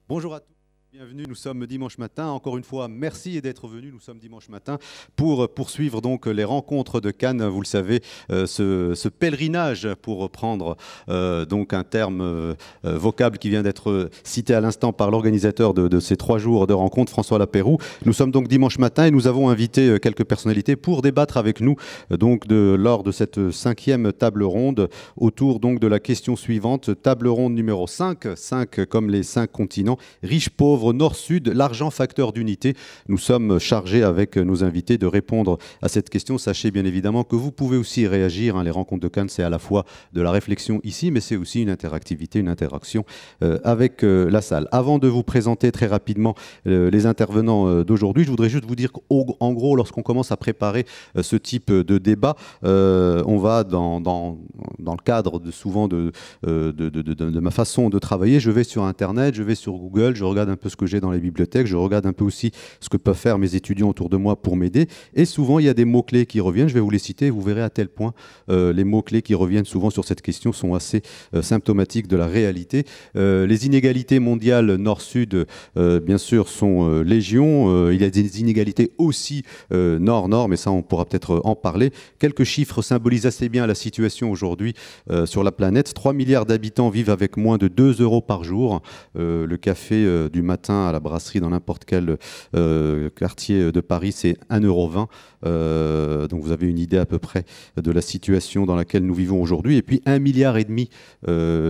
Bonjour à tous. Bienvenue, nous sommes dimanche matin. Encore une fois, merci d'être venus. Nous sommes dimanche matin pour poursuivre donc les rencontres de Cannes. Vous le savez, ce pèlerinage, pour reprendre donc un terme vocable qui vient d'être cité à l'instant par l'organisateur de ces 3 jours de rencontres, François Lapéroux. Nous sommes donc dimanche matin et nous avons invité quelques personnalités pour débattre avec nous donc lors de cette 5e table ronde autour donc de la question suivante. Table ronde numéro 5, 5 comme les 5 continents, riches, pauvres, nord-sud, l'argent facteur d'unité. Nous sommes chargés avec nos invités de répondre à cette question. Sachez bien évidemment que vous pouvez aussi réagir. Les rencontres de Cannes, c'est à la fois de la réflexion ici, mais c'est aussi une interactivité, une interaction avec la salle. Avant de vous présenter très rapidement les intervenants d'aujourd'hui, je voudrais juste vous dire qu'en gros, lorsqu'on commence à préparer ce type de débat, on va dans le cadre souvent de ma façon de travailler. Je vais sur Internet, je vais sur Google, je regarde un peu ce que j'ai dans les bibliothèques, je regarde un peu aussi ce que peuvent faire mes étudiants autour de moi pour m'aider. Et souvent, il y a des mots-clés qui reviennent. Je vais vous les citer et vous verrez à tel point les mots-clés qui reviennent souvent sur cette question sont assez symptomatiques de la réalité. Les inégalités mondiales nord-sud, bien sûr, sont légion. Il y a des inégalités aussi nord-nord, mais ça, on pourra peut-être en parler. Quelques chiffres symbolisent assez bien la situation aujourd'hui sur la planète. 3 milliards d'habitants vivent avec moins de 2 € par jour. Le café du matin à la brasserie dans n'importe quel quartier de Paris, c'est 1,20 €. Donc vous avez une idée à peu près de la situation dans laquelle nous vivons aujourd'hui. Et puis 1,5 milliard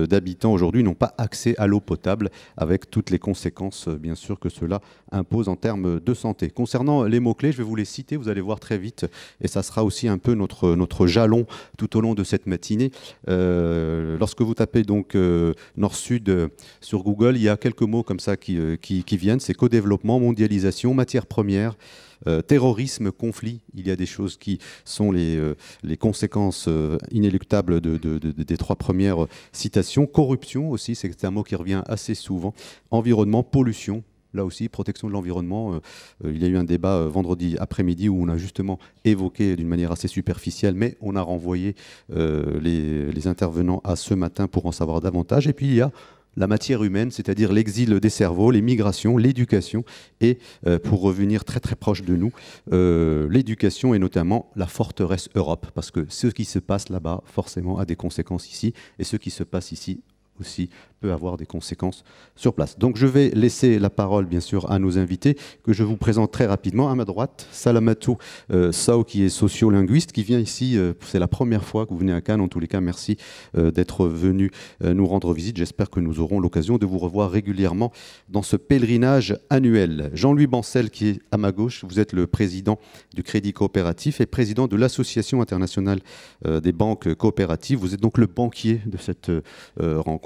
d'habitants aujourd'hui n'ont pas accès à l'eau potable, avec toutes les conséquences bien sûr que cela impose en termes de santé. Concernant les mots-clés, je vais vous les citer, vous allez voir très vite, et ça sera aussi un peu notre jalon tout au long de cette matinée. Lorsque vous tapez donc Nord-Sud sur Google, il y a quelques mots comme ça qui viennent, c'est co-développement, mondialisation, matières premières, terrorisme, conflit. Il y a des choses qui sont les conséquences inéluctables des 3 premières citations. Corruption aussi, c'est un mot qui revient assez souvent. Environnement, pollution. Là aussi, protection de l'environnement. Il y a eu un débat vendredi après-midi où on a justement évoqué d'une manière assez superficielle, mais on a renvoyé les intervenants à ce matin pour en savoir davantage. Et puis il y a la matière humaine, c'est-à-dire l'exil des cerveaux, les migrations, l'éducation, et pour revenir très très proche de nous, l'éducation et notamment la forteresse Europe, parce que ce qui se passe là-bas forcément a des conséquences ici, et ce qui se passe ici aussi peut avoir des conséquences sur place. Donc je vais laisser la parole bien sûr à nos invités que je vous présente très rapidement. À ma droite, Salamatou Sow, qui est sociolinguiste, qui vient ici, c'est la première fois que vous venez à Cannes. En tous les cas, merci d'être venu nous rendre visite. J'espère que nous aurons l'occasion de vous revoir régulièrement dans ce pèlerinage annuel. Jean-Louis Bancel, qui est à ma gauche, vous êtes le président du Crédit Coopératif et président de l'Association internationale des banques coopératives. Vous êtes donc le banquier de cette rencontre.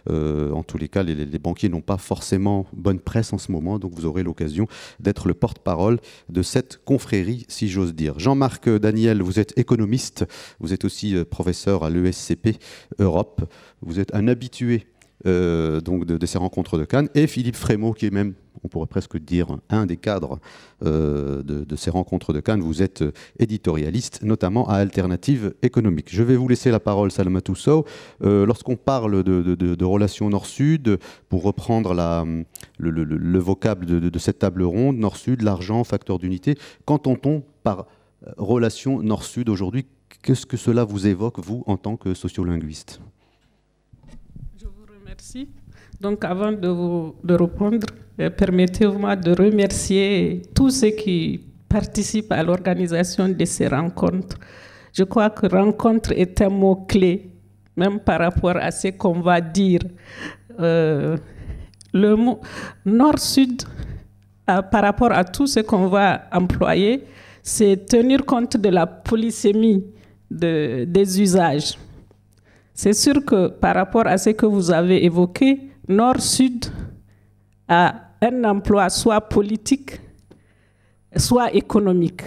En tous les cas, les banquiers n'ont pas forcément bonne presse en ce moment, donc vous aurez l'occasion d'être le porte-parole de cette confrérie, si j'ose dire. Jean-Marc Daniel, vous êtes économiste, vous êtes aussi professeur à l'ESCP Europe, vous êtes un habitué donc de ces rencontres de Cannes, et Philippe Frémaux, qui est même, on pourrait presque dire, un des cadres de ces rencontres de Cannes. Vous êtes éditorialiste, notamment à Alternative économique. Je vais vous laisser la parole, Salamatou Sow. Lorsqu'on parle de relations Nord-Sud, pour reprendre le vocable de cette table ronde, Nord-Sud, l'argent, facteur d'unité, qu'entend-on par relation Nord-Sud aujourd'hui? Qu'est-ce que cela vous évoque, vous, en tant que sociolinguiste? Merci. Donc, avant de répondre, permettez-moi de remercier tous ceux qui participent à l'organisation de ces rencontres. Je crois que rencontre est un mot-clé, même par rapport à ce qu'on va dire. Le mot nord-sud, par rapport à tout ce qu'on va employer, c'est tenir compte de la polysémie des usages. C'est sûr que par rapport à ce que vous avez évoqué, Nord-Sud a un emploi soit politique, soit économique.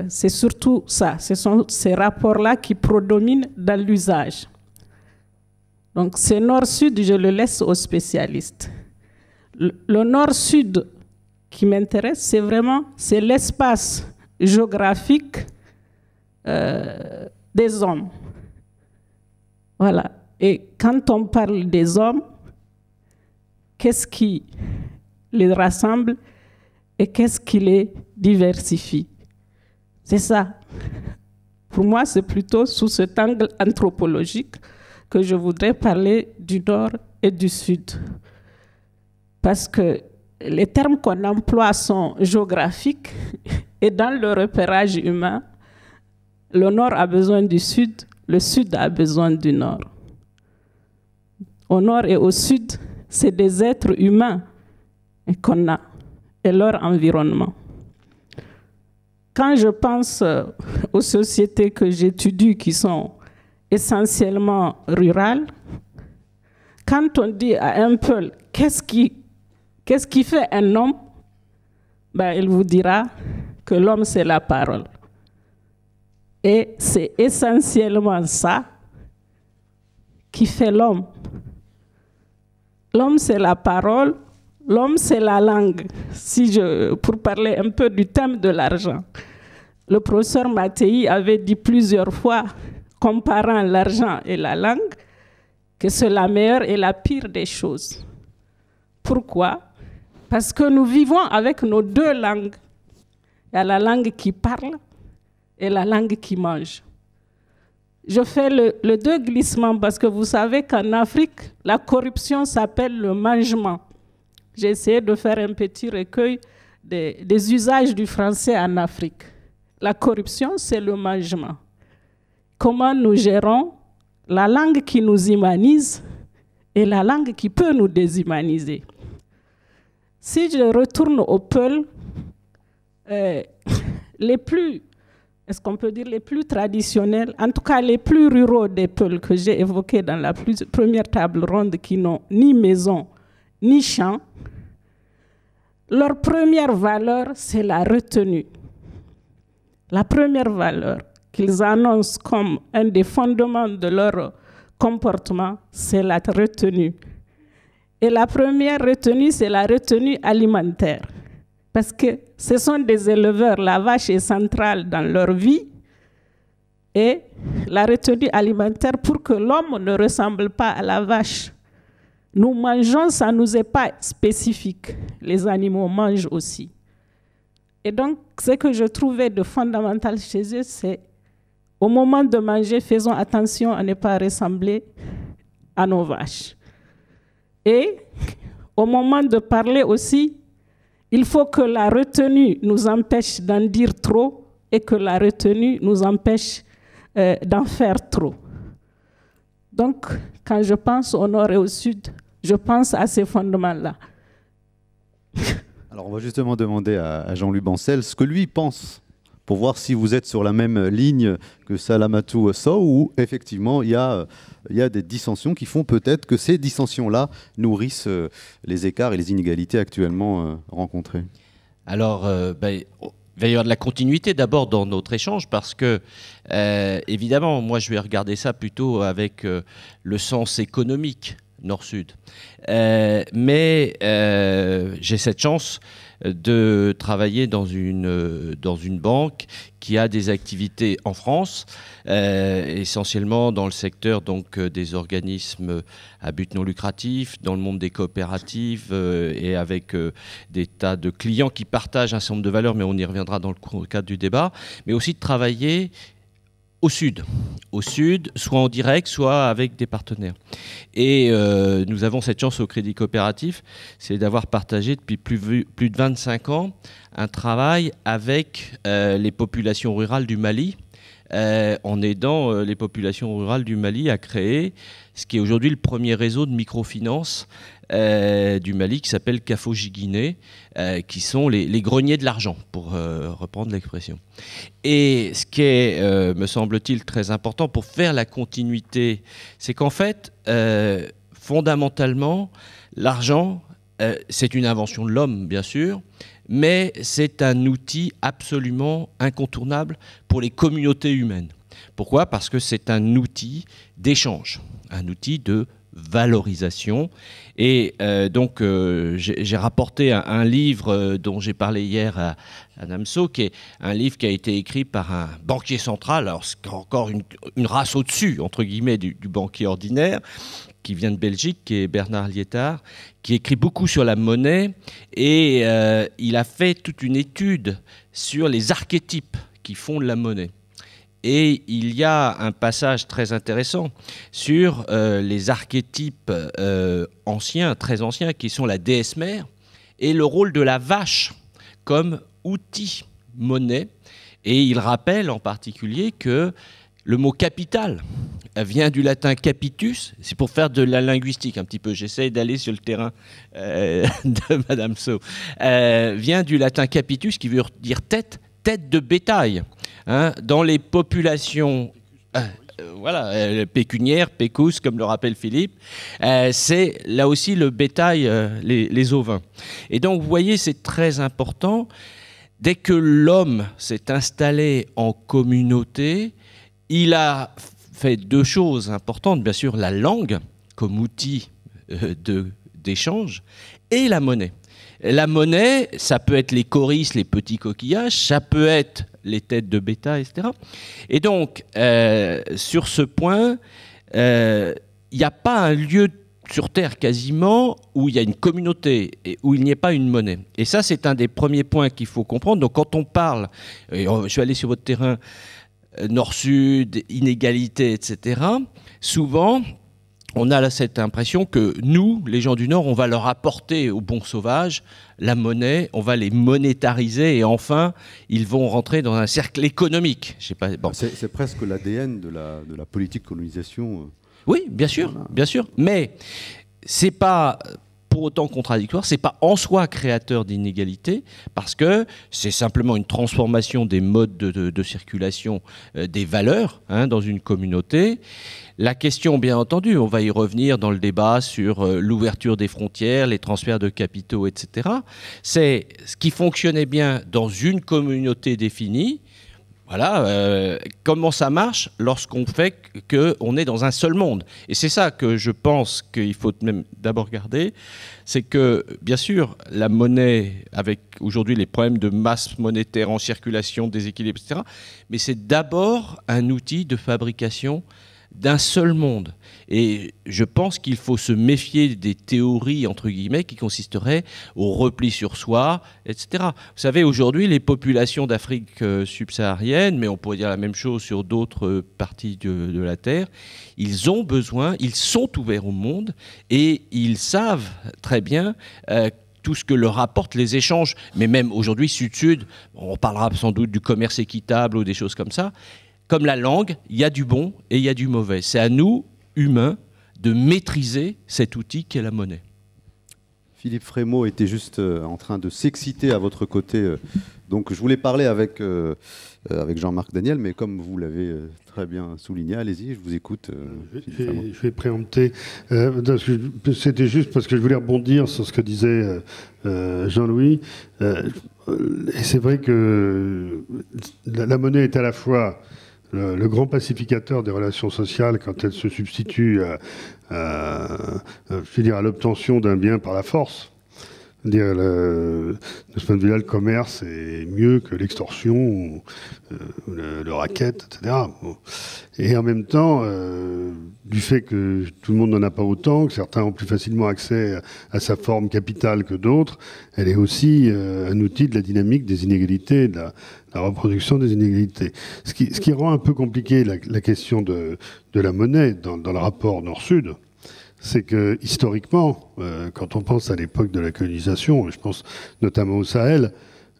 C'est surtout ça, ce sont ces rapports-là qui prédominent dans l'usage. Donc c'est Nord-Sud, je le laisse aux spécialistes. Le Nord-Sud qui m'intéresse, c'est l'espace géographique des hommes. Voilà. Et quand on parle des hommes, qu'est-ce qui les rassemble et qu'est-ce qui les diversifie. C'est ça. Pour moi, c'est plutôt sous cet angle anthropologique que je voudrais parler du Nord et du Sud. Parce que les termes qu'on emploie sont géographiques et dans le repérage humain, le Nord a besoin du Sud, le Sud a besoin du Nord. Au Nord et au Sud, c'est des êtres humains qu'on a et leur environnement. Quand je pense aux sociétés que j'étudie qui sont essentiellement rurales, quand on dit à un peuple qu'est-ce qui fait un homme, ben, il vous dira que l'homme c'est la parole. Et c'est essentiellement ça qui fait l'homme. L'homme c'est la parole, l'homme c'est la langue. Pour parler un peu du thème de l'argent, le professeur Mattei avait dit plusieurs fois, comparant l'argent et la langue, que c'est la meilleure et la pire des choses. Pourquoi? Parce que nous vivons avec nos deux langues. Il y a la langue qui parle et la langue qui mange. Je fais le deux glissements parce que vous savez qu'en Afrique, la corruption s'appelle le mangement. J'ai essayé de faire un petit recueil des usages du français en Afrique. La corruption, c'est le mangement. Comment nous gérons la langue qui nous humanise et la langue qui peut nous déshumaniser. Si je retourne aux Peuls, les plus, est-ce qu'on peut dire les plus traditionnels, en tout cas les plus ruraux des Peuls que j'ai évoqués dans la première table ronde, qui n'ont ni maison ni champ, leur première valeur, c'est la retenue. La première valeur qu'ils annoncent comme un des fondements de leur comportement, c'est la retenue. Et la première retenue, c'est la retenue alimentaire. Parce que ce sont des éleveurs, la vache est centrale dans leur vie. Et la retenue alimentaire, pour que l'homme ne ressemble pas à la vache. Nous mangeons, ça ne nous est pas spécifique. Les animaux mangent aussi. Et donc, ce que je trouvais de fondamental chez eux, c'est au moment de manger, faisons attention à ne pas ressembler à nos vaches. Et au moment de parler aussi, il faut que la retenue nous empêche d'en dire trop et que la retenue nous empêche d'en faire trop. Donc, quand je pense au nord et au sud, je pense à ces fondements-là. Alors, on va justement demander à Jean-Louis Bancel ce que lui pense, pour voir si vous êtes sur la même ligne que Salamatou Sow, ou effectivement il y a des dissensions qui font peut-être que ces dissensions-là nourrissent les écarts et les inégalités actuellement rencontrées. Alors, il va y avoir de la continuité d'abord dans notre échange parce que, évidemment, moi je vais regarder ça plutôt avec le sens économique nord-sud. Mais j'ai cette chance de travailler dans une banque qui a des activités en France, essentiellement dans le secteur donc, des organismes à but non lucratif, dans le monde des coopératives et avec des tas de clients qui partagent un certain nombre de valeurs, mais on y reviendra dans le cadre du débat, mais aussi de travailler au sud, soit en direct, soit avec des partenaires. Et nous avons cette chance au Crédit Coopératif, c'est d'avoir partagé depuis plus de 25 ans un travail avec les populations rurales du Mali, en aidant les populations rurales du Mali à créer ce qui est aujourd'hui le premier réseau de microfinance du Mali qui s'appelle Kafojiguinée, qui sont les greniers de l'argent, pour reprendre l'expression. Et ce qui est, me semble-t-il, très important pour faire la continuité, c'est qu'en fait, fondamentalement, l'argent, c'est une invention de l'homme, bien sûr, mais c'est un outil absolument incontournable pour les communautés humaines. Pourquoi ? Parce que c'est un outil d'échange, un outil de valorisation. Et donc, j'ai rapporté un livre dont j'ai parlé hier à Namso, qui est un livre qui a été écrit par un banquier central, alors c'est encore une race au-dessus, entre guillemets, du banquier ordinaire, qui vient de Belgique, qui est Bernard Liétard, qui écrit beaucoup sur la monnaie, et il a fait toute une étude sur les archétypes qui font de la monnaie. Et il y a un passage très intéressant sur les archétypes anciens, très anciens, qui sont la déesse mère et le rôle de la vache comme outil monnaie. Et il rappelle en particulier que le mot capital vient du latin capitus, c'est pour faire de la linguistique un petit peu, j'essaie d'aller sur le terrain de Madame So, vient du latin capitus qui veut dire tête de bétail. Hein, dans les populations pécuniaires, pécus, comme le rappelle Philippe, c'est là aussi le bétail, les ovins. Et donc, vous voyez, c'est très important. Dès que l'homme s'est installé en communauté, il a fait deux choses importantes. Bien sûr, la langue comme outil d'échange et la monnaie. La monnaie, ça peut être les coris, les petits coquillages, ça peut être les têtes de bétail, etc. Et donc, sur ce point, il n'y a pas un lieu sur Terre quasiment où il y a une communauté et où il n'y ait pas une monnaie. Et ça, c'est un des premiers points qu'il faut comprendre. Donc, quand on parle, et je suis allé sur votre terrain, nord-sud, inégalité, etc., souvent, on a cette impression que nous, les gens du Nord, on va leur apporter aux bons sauvages la monnaie, on va les monétariser et enfin, ils vont rentrer dans un cercle économique. Je sais pas, bon. C'est presque l'ADN de la politique de colonisation. Oui, bien sûr, voilà. Bien sûr. Mais c'est pas pour autant contradictoire, c'est pas en soi créateur d'inégalités, parce que c'est simplement une transformation des modes de circulation des valeurs dans une communauté. La question, bien entendu, on va y revenir dans le débat sur l'ouverture des frontières, les transferts de capitaux, etc. C'est ce qui fonctionnait bien dans une communauté définie. Voilà, comment ça marche lorsqu'on fait qu'on est dans un seul monde. Et c'est ça que je pense qu'il faut même d'abord garder, c'est que, bien sûr, la monnaie, avec aujourd'hui les problèmes de masse monétaire en circulation, déséquilibre, etc., mais c'est d'abord un outil de fabrication d'un seul monde. Et je pense qu'il faut se méfier des théories, entre guillemets, qui consisteraient au repli sur soi, etc. Vous savez, aujourd'hui, les populations d'Afrique subsaharienne, mais on pourrait dire la même chose sur d'autres parties de la Terre, ils ont besoin, ils sont ouverts au monde et ils savent très bien tout ce que leur apportent les échanges. Mais même aujourd'hui, Sud-Sud, on parlera sans doute du commerce équitable ou des choses comme ça. Comme la langue, il y a du bon et il y a du mauvais. C'est à nous, humains, de maîtriser cet outil qu'est la monnaie. Philippe Frémaux était juste en train de s'exciter à votre côté. Donc je voulais parler avec Jean-Marc Daniel, mais comme vous l'avez très bien souligné, allez-y, je vous écoute. Je vais préempter. C'était juste parce que je voulais rebondir sur ce que disait Jean-Louis. Et c'est vrai que la monnaie est à la fois le grand pacificateur des relations sociales quand elle se substitue à l'obtention d'un bien par la force. De ce point de vue-là, le commerce est mieux que l'extorsion, ou le racket, etc. Bon. Et en même temps, du fait que tout le monde n'en a pas autant, que certains ont plus facilement accès à sa forme capitale que d'autres, elle est aussi un outil de la dynamique des inégalités, de la reproduction des inégalités. Ce qui rend un peu compliqué la question de la monnaie dans le rapport Nord-Sud, c'est que, historiquement, quand on pense à l'époque de la colonisation, je pense notamment au Sahel,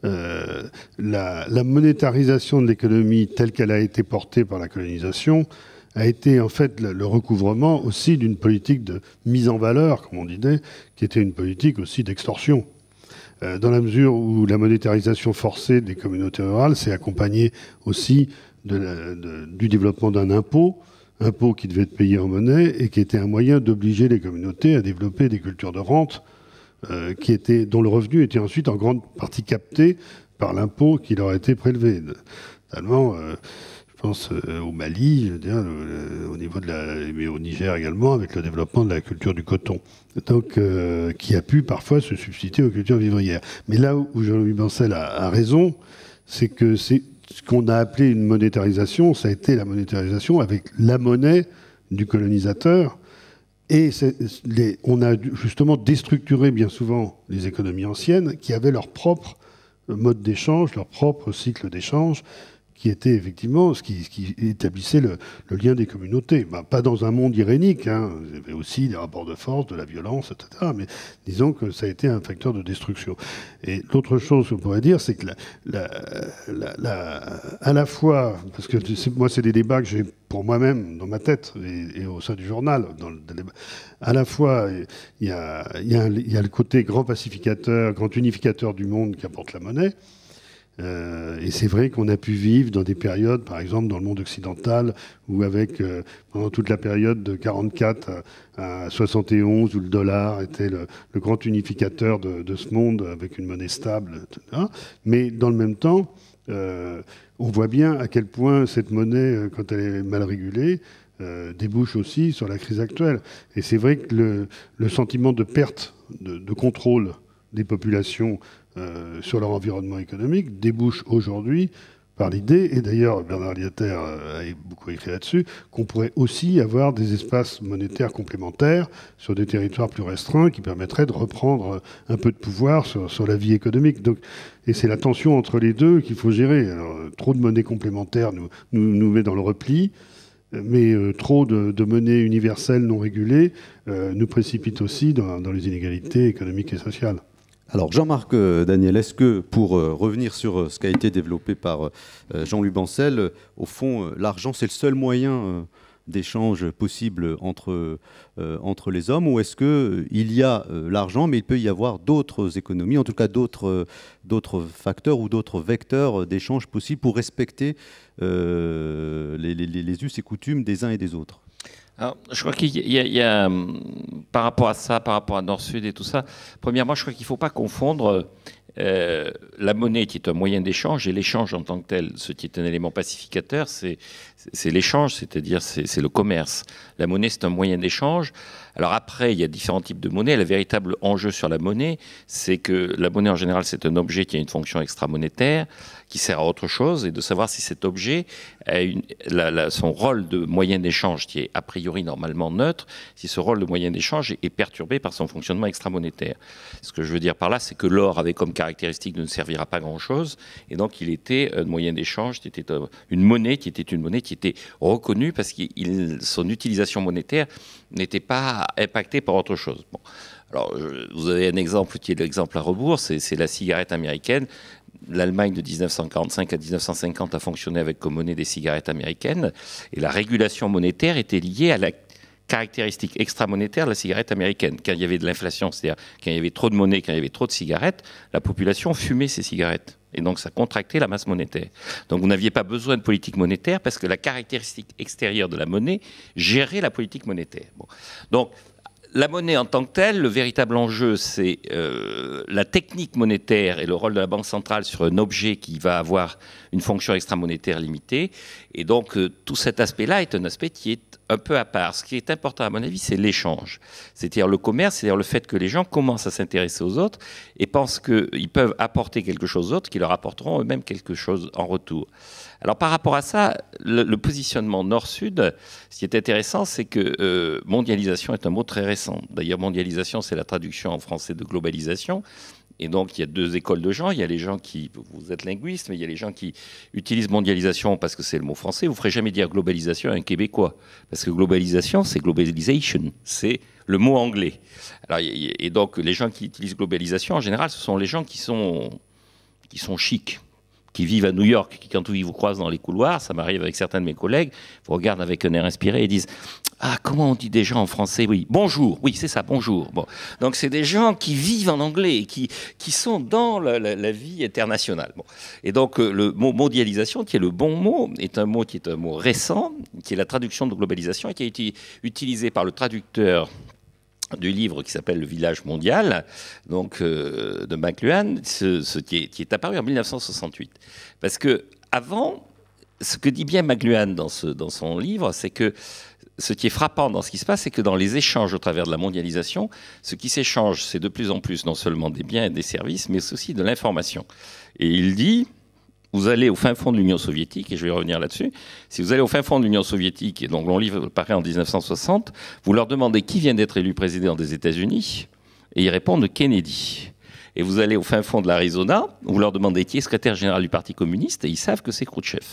la monétarisation de l'économie telle qu'elle a été portée par la colonisation a été en fait le recouvrement aussi d'une politique de mise en valeur, comme on disait, qui était une politique aussi d'extorsion. Dans la mesure où la monétarisation forcée des communautés rurales s'est accompagnée aussi du développement d'un impôt qui devait être payé en monnaie et qui était un moyen d'obliger les communautés à développer des cultures de rente dont le revenu était ensuite en grande partie capté par l'impôt qui leur a été prélevé. Notamment, je pense au Mali, je veux dire, au niveau mais au Niger également, avec le développement de la culture du coton, donc qui a pu parfois se substituer aux cultures vivrières. Mais là où Jean-Louis Bancel a raison, c'est que ce qu'on a appelé une monétarisation, ça a été la monétarisation avec la monnaie du colonisateur Et on a justement déstructuré bien souvent les économies anciennes qui avaient leur propre mode d'échange, leur propre cycle d'échange, qui était effectivement ce qui établissait le lien des communautés. Pas dans un monde irénique, hein. Il y avait aussi des rapports de force, de la violence, etc. Mais disons que ça a été un facteur de destruction. Et l'autre chose qu'on pourrait dire, c'est que à la fois, parce que moi c'est des débats que j'ai pour moi-même dans ma tête et au sein du journal, à la fois il y a le côté grand pacificateur, grand unificateur du monde qui apporte la monnaie. Et c'est vrai qu'on a pu vivre dans des périodes, par exemple dans le monde occidental, où pendant toute la période de 44 à 71, où le dollar était le grand unificateur de ce monde, avec une monnaie stable, etc. Mais dans le même temps, on voit bien à quel point cette monnaie, quand elle est mal régulée, débouche aussi sur la crise actuelle. Et c'est vrai que le sentiment de perte de contrôle des populations sur leur environnement économique débouche aujourd'hui par l'idée, et d'ailleurs Bernard Lietaer a beaucoup écrit là-dessus, qu'on pourrait aussi avoir des espaces monétaires complémentaires sur des territoires plus restreints qui permettraient de reprendre un peu de pouvoir sur la vie économique. Donc, et c'est la tension entre les deux qu'il faut gérer. Alors, trop de monnaie complémentaire nous met dans le repli, mais trop de monnaie universelle non régulée nous précipite aussi dans les inégalités économiques et sociales. Alors Jean-Marc Daniel, est-ce que, pour revenir sur ce qui a été développé par Jean-Louis Bancel, au fond, l'argent, c'est le seul moyen d'échange possible entre les hommes, ou est-ce qu'il y a l'argent, mais il peut y avoir d'autres économies, en tout cas d'autres facteurs ou d'autres vecteurs d'échange possibles pour respecter les us et coutumes des uns et des autres? Alors, je crois qu'il y a, par rapport à ça, par rapport à Nord-Sud et tout ça, premièrement, je crois qu'il ne faut pas confondre la monnaie qui est un moyen d'échange et l'échange en tant que tel. Ce qui est un élément pacificateur, c'est l'échange, c'est-à-dire c'est le commerce. La monnaie, c'est un moyen d'échange. Alors après, il y a différents types de monnaie. Le véritable enjeu sur la monnaie, c'est que la monnaie, en général, c'est un objet qui a une fonction extra-monétaire, qui sert à autre chose, et de savoir si cet objet a son rôle de moyen d'échange, qui est a priori normalement neutre, si ce rôle de moyen d'échange est perturbé par son fonctionnement extra-monétaire. Ce que je veux dire par là, c'est que l'or avait comme caractéristique de ne servir à pas grand-chose, et donc il était un moyen d'échange, qui était une monnaie qui était reconnue parce que son utilisation monétaire n'était pas impactée par autre chose. Bon. Alors, vous avez un exemple qui est l'exemple à rebours, c'est la cigarette américaine. L'Allemagne de 1945 à 1950 a fonctionné avec comme monnaie des cigarettes américaines, et la régulation monétaire était liée à la caractéristique extra-monétaire de la cigarette américaine. Quand il y avait de l'inflation, c'est-à-dire quand il y avait trop de monnaie, quand il y avait trop de cigarettes, la population fumait ces cigarettes. Et donc, ça contractait la masse monétaire. Donc, vous n'aviez pas besoin de politique monétaire parce que la caractéristique extérieure de la monnaie gérait la politique monétaire. Bon. Donc, la monnaie en tant que telle, le véritable enjeu, c'est la technique monétaire et le rôle de la Banque centrale sur un objet qui va avoir une fonction extra-monétaire limitée. Et donc, tout cet aspect-là est un aspect qui est un peu à part. Ce qui est important, à mon avis, c'est l'échange. C'est-à-dire le commerce, c'est-à-dire le fait que les gens commencent à s'intéresser aux autres et pensent qu'ils peuvent apporter quelque chose d'autre, qui leur apporteront eux-mêmes quelque chose en retour. Alors, par rapport à ça, le positionnement nord-sud, ce qui est intéressant, c'est que mondialisation est un mot très récent. D'ailleurs, mondialisation, c'est la traduction en français de globalisation. Et donc, il y a deux écoles de gens. Il y a les gens qui, vous êtes linguiste, mais il y a les gens qui utilisent mondialisation parce que c'est le mot français. Vous ne ferez jamais dire globalisation à un Québécois. Parce que globalisation, c'est globalization. C'est le mot anglais. Alors, et donc, les gens qui utilisent globalisation, en général, ce sont les gens qui sont chics, qui vivent à New York, qui, quand ils vous croisent dans les couloirs, ça m'arrive avec certains de mes collègues, vous regardent avec un air inspiré et disent « Ah, comment on dit déjà en français ? Oui, bonjour, oui, c'est ça, bonjour. » Bon. Donc, c'est des gens qui vivent en anglais, qui sont dans la vie internationale. Bon. Et donc, le mot mondialisation, qui est le bon mot, est un mot qui est un mot récent, qui est la traduction de globalisation et qui a été utilisé par le traducteur du livre qui s'appelle Le Village mondial, donc de McLuhan, qui est apparu en 1968. Parce que avant, ce que dit bien McLuhan dans son livre, c'est que ce qui est frappant dans ce qui se passe, c'est que dans les échanges au travers de la mondialisation, ce qui s'échange, c'est de plus en plus non seulement des biens et des services, mais aussi de l'information. Et il dit, vous allez au fin fond de l'Union soviétique, et je vais revenir là-dessus, si vous allez au fin fond de l'Union soviétique, et donc mon livre paraît en 1960, vous leur demandez qui vient d'être élu président des États-Unis, et ils répondent Kennedy. Et vous allez au fin fond de l'Arizona, vous leur demandez qui est secrétaire général du Parti communiste, et ils savent que c'est Khrouchtchev.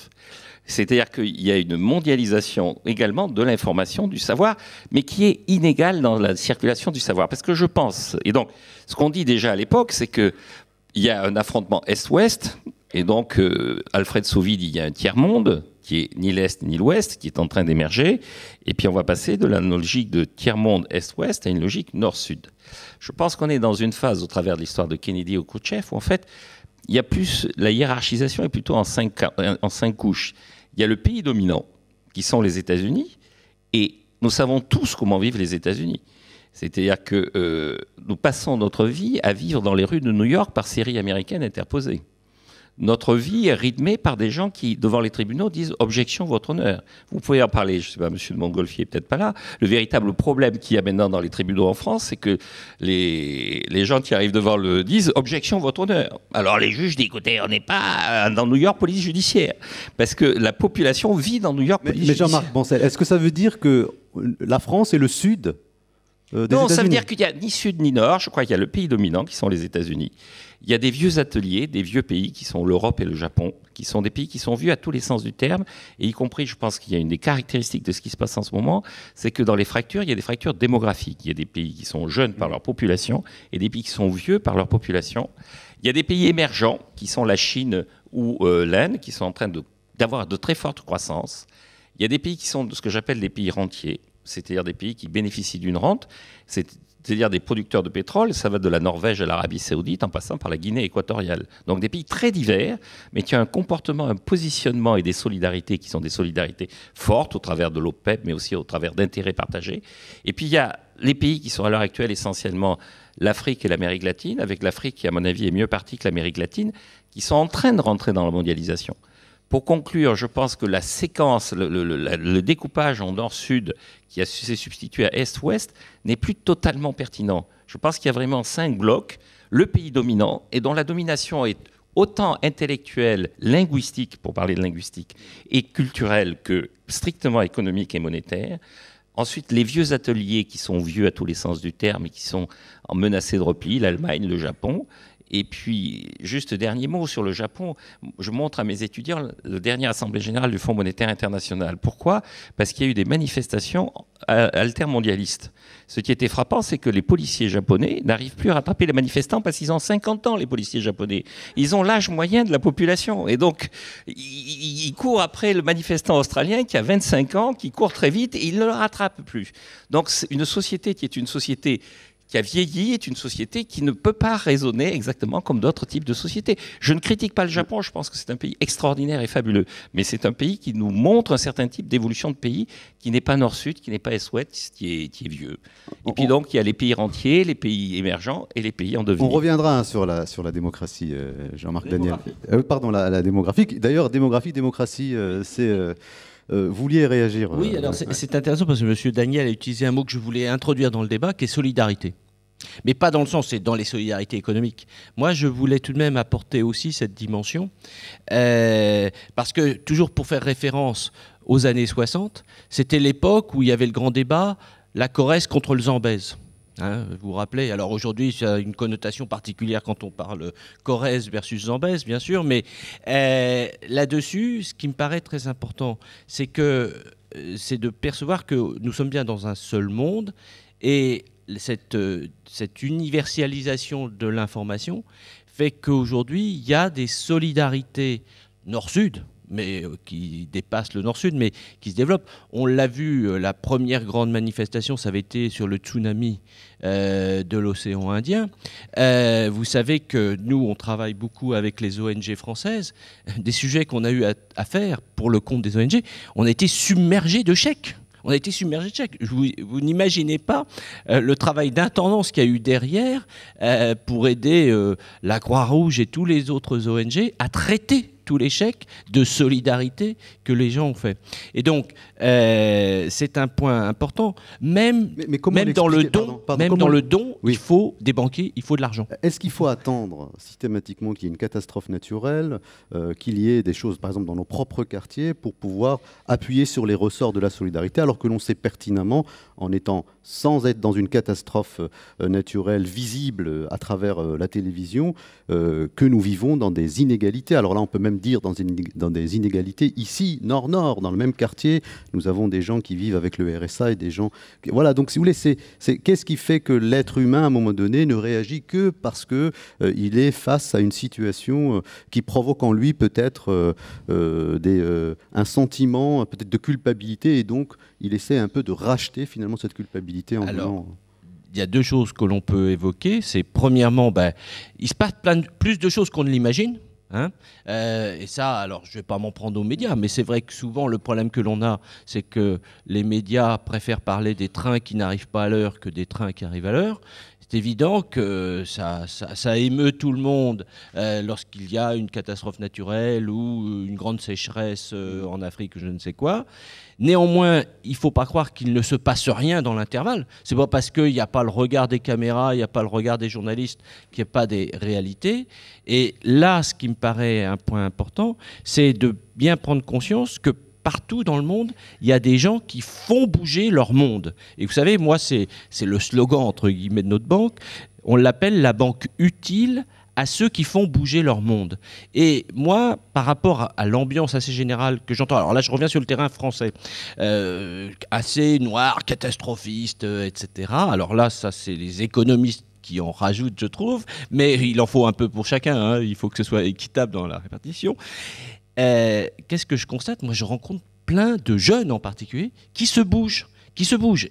C'est-à-dire qu'il y a une mondialisation également de l'information, du savoir, mais qui est inégale dans la circulation du savoir. Parce que je pense, et donc ce qu'on dit déjà à l'époque, c'est qu'il y a un affrontement Est-Ouest, et donc Alfred Sauvy dit il y a un tiers-monde, qui est ni l'Est ni l'Ouest, qui est en train d'émerger, et puis on va passer de la logique de tiers-monde Est-Ouest à une logique Nord-Sud. Je pense qu'on est dans une phase, au travers de l'histoire de Kennedy ou Khrouchtchev, où en fait, il y a plus, la hiérarchisation est plutôt en cinq couches. Il y a le pays dominant, qui sont les États-Unis, et nous savons tous comment vivent les États-Unis. C'est-à-dire que nous passons notre vie à vivre dans les rues de New York par séries américaines interposées. Notre vie est rythmée par des gens qui, devant les tribunaux, disent « objection, votre honneur ». Vous pouvez en parler, je ne sais pas, M. de Montgolfier n'est peut-être pas là. Le véritable problème qu'il y a maintenant dans les tribunaux en France, c'est que les gens qui arrivent devant le disent « objection, votre honneur ». Alors les juges disent « écoutez, on n'est pas dans New York police judiciaire ». Parce que la population vit dans New York police judiciaire. Mais Jean-Marc Bancel, est-ce que ça veut dire que la France est le sud des Non, ça veut États-Unis? dire qu'il n'y a ni sud ni nord. Je crois qu'il y a le pays dominant, qui sont les États-Unis. Il y a des vieux ateliers, des vieux pays, qui sont l'Europe et le Japon, qui sont des pays qui sont vieux à tous les sens du terme, et y compris, je pense qu'il y a une des caractéristiques de ce qui se passe en ce moment, c'est que dans les fractures, il y a des fractures démographiques. Il y a des pays qui sont jeunes par leur population, et des pays qui sont vieux par leur population. Il y a des pays émergents, qui sont la Chine ou l'Inde, qui sont en train d'avoir de très fortes croissances. Il y a des pays qui sont ce que j'appelle des pays rentiers, c'est-à-dire des pays qui bénéficient d'une rente, c'est-à-dire des producteurs de pétrole. Ça va de la Norvège à l'Arabie Saoudite en passant par la Guinée équatoriale. Donc des pays très divers, mais qui ont un comportement, un positionnement et des solidarités qui sont des solidarités fortes au travers de l'OPEP, mais aussi au travers d'intérêts partagés. Et puis il y a les pays qui sont à l'heure actuelle essentiellement l'Afrique et l'Amérique latine, avec l'Afrique qui, à mon avis, est mieux partie que l'Amérique latine, qui sont en train de rentrer dans la mondialisation. Pour conclure, je pense que la séquence, le découpage en nord-sud qui s'est substitué à est-ouest n'est plus totalement pertinent. Je pense qu'il y a vraiment 5 blocs, le pays dominant, et dont la domination est autant intellectuelle, linguistique, pour parler de linguistique, et culturelle que strictement économique et monétaire. Ensuite, les vieux ateliers qui sont vieux à tous les sens du terme et qui sont menacés de repli, l'Allemagne, le Japon. Et puis, juste dernier mot sur le Japon, je montre à mes étudiants la dernière Assemblée générale du Fonds monétaire international. Pourquoi? Parce qu'il y a eu des manifestations altermondialistes. Ce qui était frappant, c'est que les policiers japonais n'arrivent plus à rattraper les manifestants parce qu'ils ont 50 ans, les policiers japonais. Ils ont l'âge moyen de la population. Et donc, ils courent après le manifestant australien qui a 25 ans, qui court très vite, et ils ne le rattrapent plus. Donc, une société qui est une société qui a vieilli est une société qui ne peut pas raisonner exactement comme d'autres types de sociétés. Je ne critique pas le Japon, je pense que c'est un pays extraordinaire et fabuleux, mais c'est un pays qui nous montre un certain type d'évolution de pays qui n'est pas nord-sud, qui n'est pas est-ouest, qui est vieux. Et puis donc, il y a les pays rentiers, les pays émergents et les pays en devenir. On reviendra sur la démocratie, Jean-Marc Daniel. Pardon, la démographie. D'ailleurs, démocratie, c'est... vous vouliez réagir? Oui, alors c'est intéressant parce que M. Daniel a utilisé un mot que je voulais introduire dans le débat, qui est solidarité. Mais pas dans le sens, c'est dans les solidarités économiques. Moi, je voulais tout de même apporter aussi cette dimension, parce que, toujours pour faire référence aux années 60, c'était l'époque où il y avait le grand débat, la Corrèze contre le Zambèze. Hein, vous vous rappelez? Alors aujourd'hui, ça a une connotation particulière quand on parle Corrèze versus Zambèze, bien sûr, mais là-dessus, ce qui me paraît très important, c'est de percevoir que nous sommes bien dans un seul monde, et cette universalisation de l'information fait qu'aujourd'hui, il y a des solidarités nord-sud, mais qui dépassent le nord-sud, mais qui se développent. On l'a vu, la première grande manifestation, ça avait été sur le tsunami de l'océan Indien. Vous savez que nous, on travaille beaucoup avec les ONG françaises. Des sujets qu'on a eu à faire pour le compte des ONG, on a été submergés de chèques. On a été submergé de chèques. Vous n'imaginez pas le travail d'intendance qu'il y a eu derrière pour aider la Croix-Rouge et tous les autres ONG à traiter tout l'échec de solidarité que les gens ont fait. Et donc, c'est un point important. Même dans le don, oui. Il faut des banquiers, il faut de l'argent. Est-ce qu'il faut attendre systématiquement qu'il y ait une catastrophe naturelle, qu'il y ait des choses, par exemple, dans nos propres quartiers, pour pouvoir appuyer sur les ressorts de la solidarité, alors que l'on sait pertinemment, en étant sans être dans une catastrophe naturelle visible à travers la télévision, que nous vivons dans des inégalités. Alors là, on peut même dire dans des inégalités ici, nord-nord, dans le même quartier, nous avons des gens qui vivent avec le RSA et des gens... Voilà, donc si vous voulez, qu'est-ce qui fait que l'être humain, à un moment donné, ne réagit que parce qu'il est face à une situation qui provoque en lui peut-être un sentiment peut-être de culpabilité, et donc il essaie un peu de racheter finalement cette culpabilité en voulant... Il y a deux choses que l'on peut évoquer. C'est premièrement, il se passe plus de choses qu'on ne l'imagine. Hein, et ça, alors je ne vais pas m'en prendre aux médias, mais c'est vrai que souvent le problème que l'on a, c'est que les médias préfèrent parler des trains qui n'arrivent pas à l'heure que des trains qui arrivent à l'heure. C'est évident que ça émeut tout le monde lorsqu'il y a une catastrophe naturelle ou une grande sécheresse en Afrique, je ne sais quoi. Néanmoins, il ne faut pas croire qu'il ne se passe rien dans l'intervalle. Ce n'est pas parce qu'il n'y a pas le regard des caméras, il n'y a pas le regard des journalistes qu'il n'y a pas des réalités. Et là, ce qui me paraît un point important, c'est de bien prendre conscience que partout dans le monde, il y a des gens qui font bouger leur monde. Et vous savez, moi, c'est le slogan, entre guillemets, de notre banque. On l'appelle la banque utile à ceux qui font bouger leur monde. Et moi, par rapport à l'ambiance assez générale que j'entends, alors là, je reviens sur le terrain français, assez noir, catastrophiste, etc. Alors là, ça, c'est les économistes qui en rajoutent, je trouve, mais il en faut un peu pour chacun, hein. Il faut que ce soit équitable dans la répartition. Qu'est-ce que je constate? Moi, je rencontre plein de jeunes en particulier qui se bougent.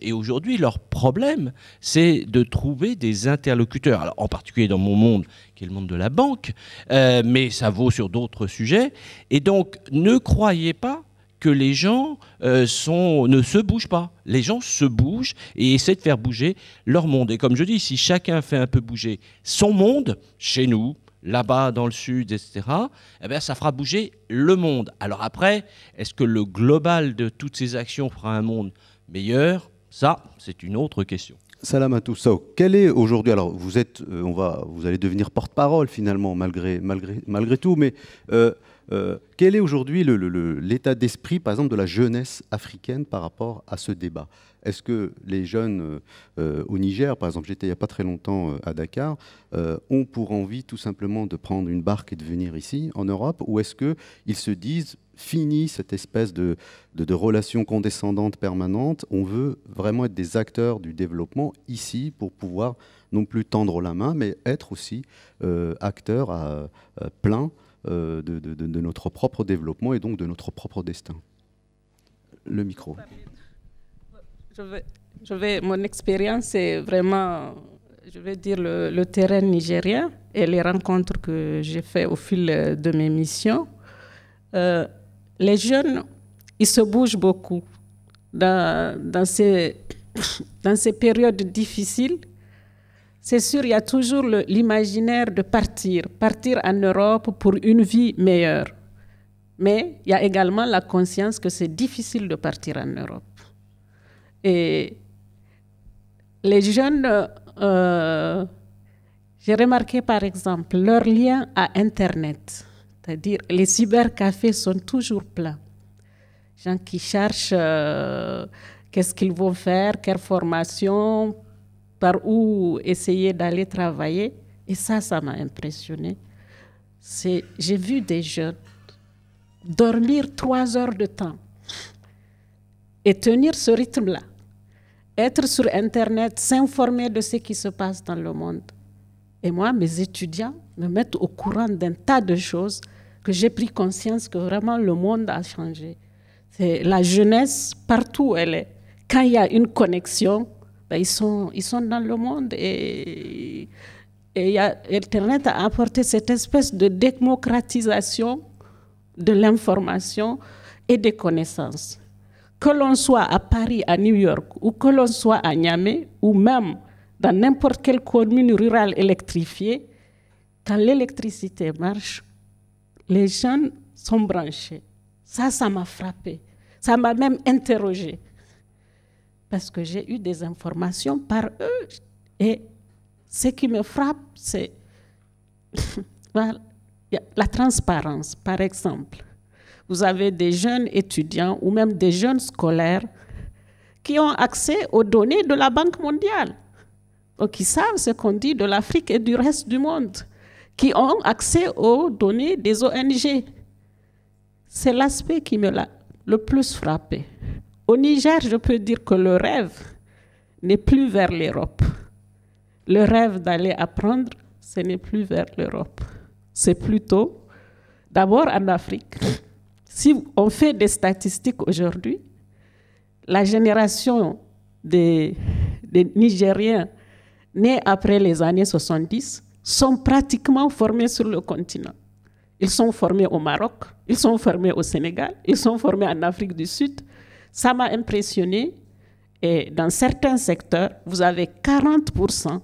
Et aujourd'hui, leur problème, c'est de trouver des interlocuteurs. Alors, en particulier dans mon monde, qui est le monde de la banque, mais ça vaut sur d'autres sujets. Et donc, ne croyez pas que les gens ne se bougent pas. Les gens se bougent et essaient de faire bouger leur monde. Et comme je dis, si chacun fait un peu bouger son monde, chez nous, là-bas dans le sud, etc., eh bien, ça fera bouger le monde. Alors après, est-ce que le global de toutes ces actions fera un monde meilleur? Ça, c'est une autre question. Salamatou Sow, quel est aujourd'hui, alors vous allez devenir porte-parole finalement malgré tout, mais quel est aujourd'hui l'état d'esprit, par exemple, de la jeunesse africaine par rapport à ce débat? Est-ce que les jeunes au Niger, par exemple, j'étais il n'y a pas très longtemps à Dakar, ont pour envie tout simplement de prendre une barque et de venir ici, en Europe, ou est-ce qu'ils se disent, fini cette espèce de relation condescendante permanente, on veut vraiment être des acteurs du développement ici pour pouvoir non plus tendre la main, mais être aussi acteurs à plein de notre propre développement et donc de notre propre destin. Le micro. Mon expérience, c'est vraiment, je vais dire, le terrain nigérien et les rencontres que j'ai faites au fil de mes missions. Les jeunes, ils se bougent beaucoup dans ces périodes difficiles. C'est sûr, il y a toujours l'imaginaire de partir en Europe pour une vie meilleure. Mais il y a également la conscience que c'est difficile de partir en Europe. Et les jeunes, j'ai remarqué par exemple leur lien à Internet. C'est-à-dire les cybercafés sont toujours pleins. Gens qui cherchent qu'est-ce qu'ils vont faire, quelle formation, par où essayer d'aller travailler. Et ça m'a impressionné. J'ai vu des jeunes dormir 3 heures de temps et tenir ce rythme-là. Être sur Internet, s'informer de ce qui se passe dans le monde. Et moi, mes étudiants me mettent au courant d'un tas de choses que j'ai pris conscience que vraiment le monde a changé. C'est la jeunesse, partout où elle est. Quand il y a une connexion, ils sont dans le monde et Internet a apporté cette espèce de démocratisation de l'information et des connaissances. Que l'on soit à Paris, à New York, ou que l'on soit à Niamey, ou même dans n'importe quelle commune rurale électrifiée, quand l'électricité marche, les jeunes sont branchés. Ça m'a frappé. Ça m'a même interrogée. Parce que j'ai eu des informations par eux. Et ce qui me frappe, c'est la transparence, par exemple. Vous avez des jeunes étudiants ou même des jeunes scolaires qui ont accès aux données de la Banque mondiale. Donc, ils savent ce qu'on dit de l'Afrique et du reste du monde, qui ont accès aux données des ONG. C'est l'aspect qui me l'a le plus frappé. Au Niger, je peux dire que le rêve n'est plus vers l'Europe. Le rêve d'aller apprendre, ce n'est plus vers l'Europe. C'est plutôt, d'abord en Afrique. Si on fait des statistiques aujourd'hui, la génération des Nigériens nés après les années 70 sont pratiquement formés sur le continent. Ils sont formés au Maroc, ils sont formés au Sénégal, ils sont formés en Afrique du Sud. Ça m'a impressionné. Et dans certains secteurs, vous avez 40%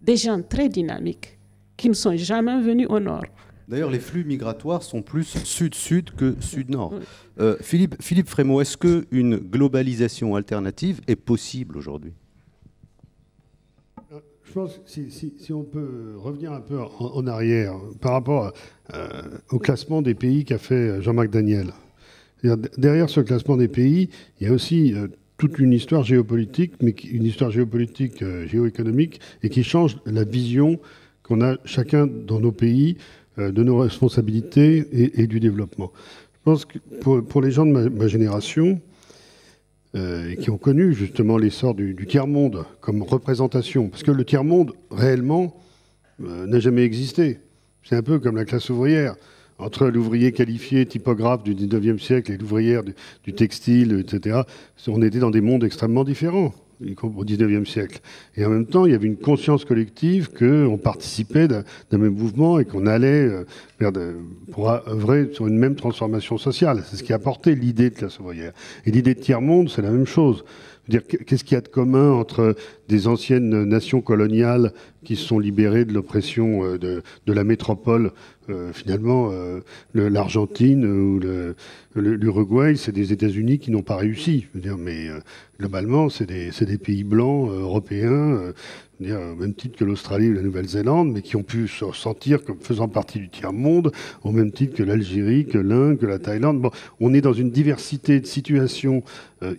des gens très dynamiques qui ne sont jamais venus au nord. D'ailleurs, les flux migratoires sont plus sud-sud que sud-nord. Philippe Frémaux, est-ce qu'une globalisation alternative est possible aujourd'hui ? Je pense que si on peut revenir un peu en arrière par rapport au classement des pays qu'a fait Jean-Marc Daniel. Derrière ce classement des pays, il y a aussi toute une histoire géopolitique, mais une histoire géopolitique géoéconomique, et qui change la vision qu'on a chacun dans nos pays de nos responsabilités et du développement. Je pense que pour les gens de ma génération, et qui ont connu justement l'essor du tiers-monde comme représentation, parce que le tiers-monde, réellement, n'a jamais existé. C'est un peu comme la classe ouvrière. Entre l'ouvrier qualifié, typographe du 19e siècle et l'ouvrière du textile, etc., on était dans des mondes extrêmement différents au 19e siècle. Et en même temps, il y avait une conscience collective qu'on participait d'un même mouvement et qu'on allait pour œuvrer sur une même transformation sociale. C'est ce qui a apporté l'idée de classe ouvrière. Et l'idée de tiers-monde, c'est la même chose. Qu'est-ce qu'il y a de commun entre des anciennes nations coloniales qui se sont libérées de l'oppression de la métropole, finalement, l'Argentine ou l'Uruguay, c'est des États-Unis qui n'ont pas réussi. Je veux dire, mais globalement, c'est des pays blancs européens, au même titre que l'Australie ou la Nouvelle-Zélande, mais qui ont pu se sentir comme faisant partie du tiers-monde, au même titre que l'Algérie, que l'Inde, que la Thaïlande. Bon, on est dans une diversité de situations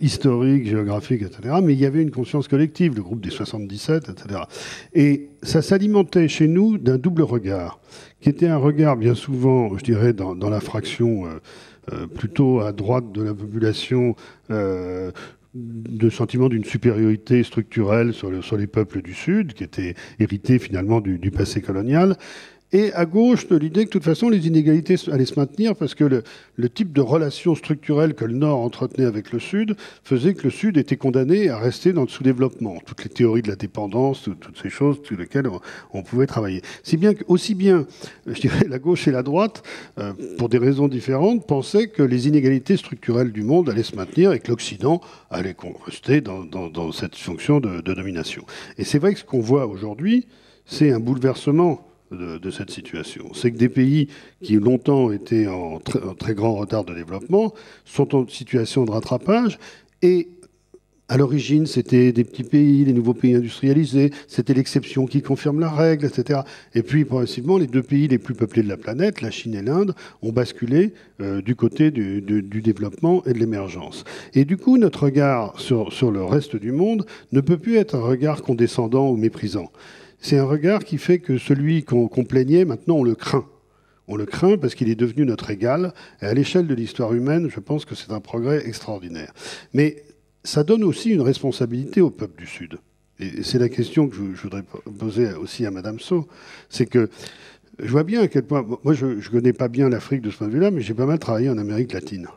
historiques, géographiques, etc. Mais il y avait une conscience collective, le groupe des 77, etc. Et ça s'alimentait chez nous d'un double regard, qui était un regard bien souvent, je dirais, dans la fraction plutôt à droite de la population, de sentiment d'une supériorité structurelle sur les peuples du Sud, qui était hérité finalement du passé colonial, et à gauche de l'idée que de toute façon les inégalités allaient se maintenir parce que le type de relation structurelle que le Nord entretenait avec le Sud faisait que le Sud était condamné à rester dans le sous-développement. Toutes les théories de la dépendance, toutes ces choses sur lesquelles on pouvait travailler. Si bien que, aussi bien, je dirais, la gauche et la droite, pour des raisons différentes, pensaient que les inégalités structurelles du monde allaient se maintenir et que l'Occident allait rester dans cette fonction de domination. Et c'est vrai que ce qu'on voit aujourd'hui, c'est un bouleversement de cette situation. C'est que des pays qui longtemps étaient en très grand retard de développement sont en situation de rattrapage et à l'origine, c'était des petits pays, les nouveaux pays industrialisés, c'était l'exception qui confirme la règle, etc. Et puis, progressivement, les deux pays les plus peuplés de la planète, la Chine et l'Inde, ont basculé du côté du développement et de l'émergence. Et du coup, notre regard sur le reste du monde ne peut plus être un regard condescendant ou méprisant. C'est un regard qui fait que celui qu'on plaignait, maintenant, on le craint. On le craint parce qu'il est devenu notre égal. Et à l'échelle de l'histoire humaine, je pense que c'est un progrès extraordinaire. Mais ça donne aussi une responsabilité au peuple du Sud. Et c'est la question que je voudrais poser aussi à Madame Sow. C'est que je vois bien à quel point... Moi, je ne connais pas bien l'Afrique de ce point de vue-là, mais j'ai pas mal travaillé en Amérique latine.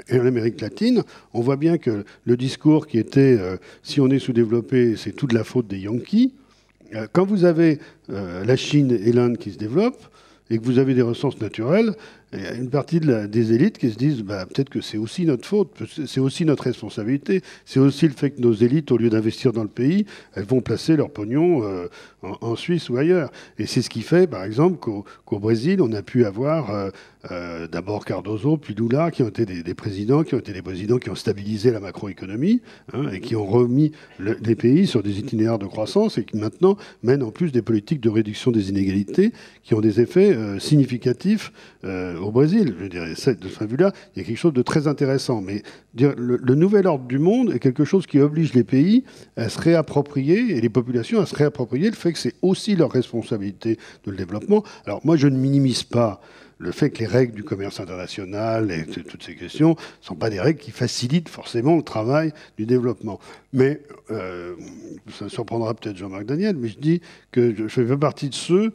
Et en Amérique latine, on voit bien que le discours qui était si on est sous-développé, c'est toute la faute des Yankees. Quand vous avez la Chine et l'Inde qui se développent, et que vous avez des ressources naturelles, il y a une partie des élites qui se disent peut-être que c'est aussi notre faute, c'est aussi notre responsabilité, c'est aussi le fait que nos élites, au lieu d'investir dans le pays, elles vont placer leur pognon en Suisse ou ailleurs. Et c'est ce qui fait, par exemple, qu'au Brésil, on a pu avoir d'abord Cardoso, puis Lula, qui ont été des présidents, qui ont stabilisé la macroéconomie, hein, et qui ont remis les pays sur des itinéraires de croissance, et qui maintenant mènent en plus des politiques de réduction des inégalités qui ont des effets significatifs au Brésil. Je dirais, de ce point de vue-là, il y a quelque chose de très intéressant. Mais le nouvel ordre du monde est quelque chose qui oblige les pays à se réapproprier, et les populations à se réapproprier le fait que c'est aussi leur responsabilité de le développement. Alors moi, je ne minimise pas le fait que les règles du commerce international et toutes ces questions ne sont pas des règles qui facilitent forcément le travail du développement. Mais, ça surprendra peut-être Jean-Marc Daniel, mais je dis que je fais partie de ceux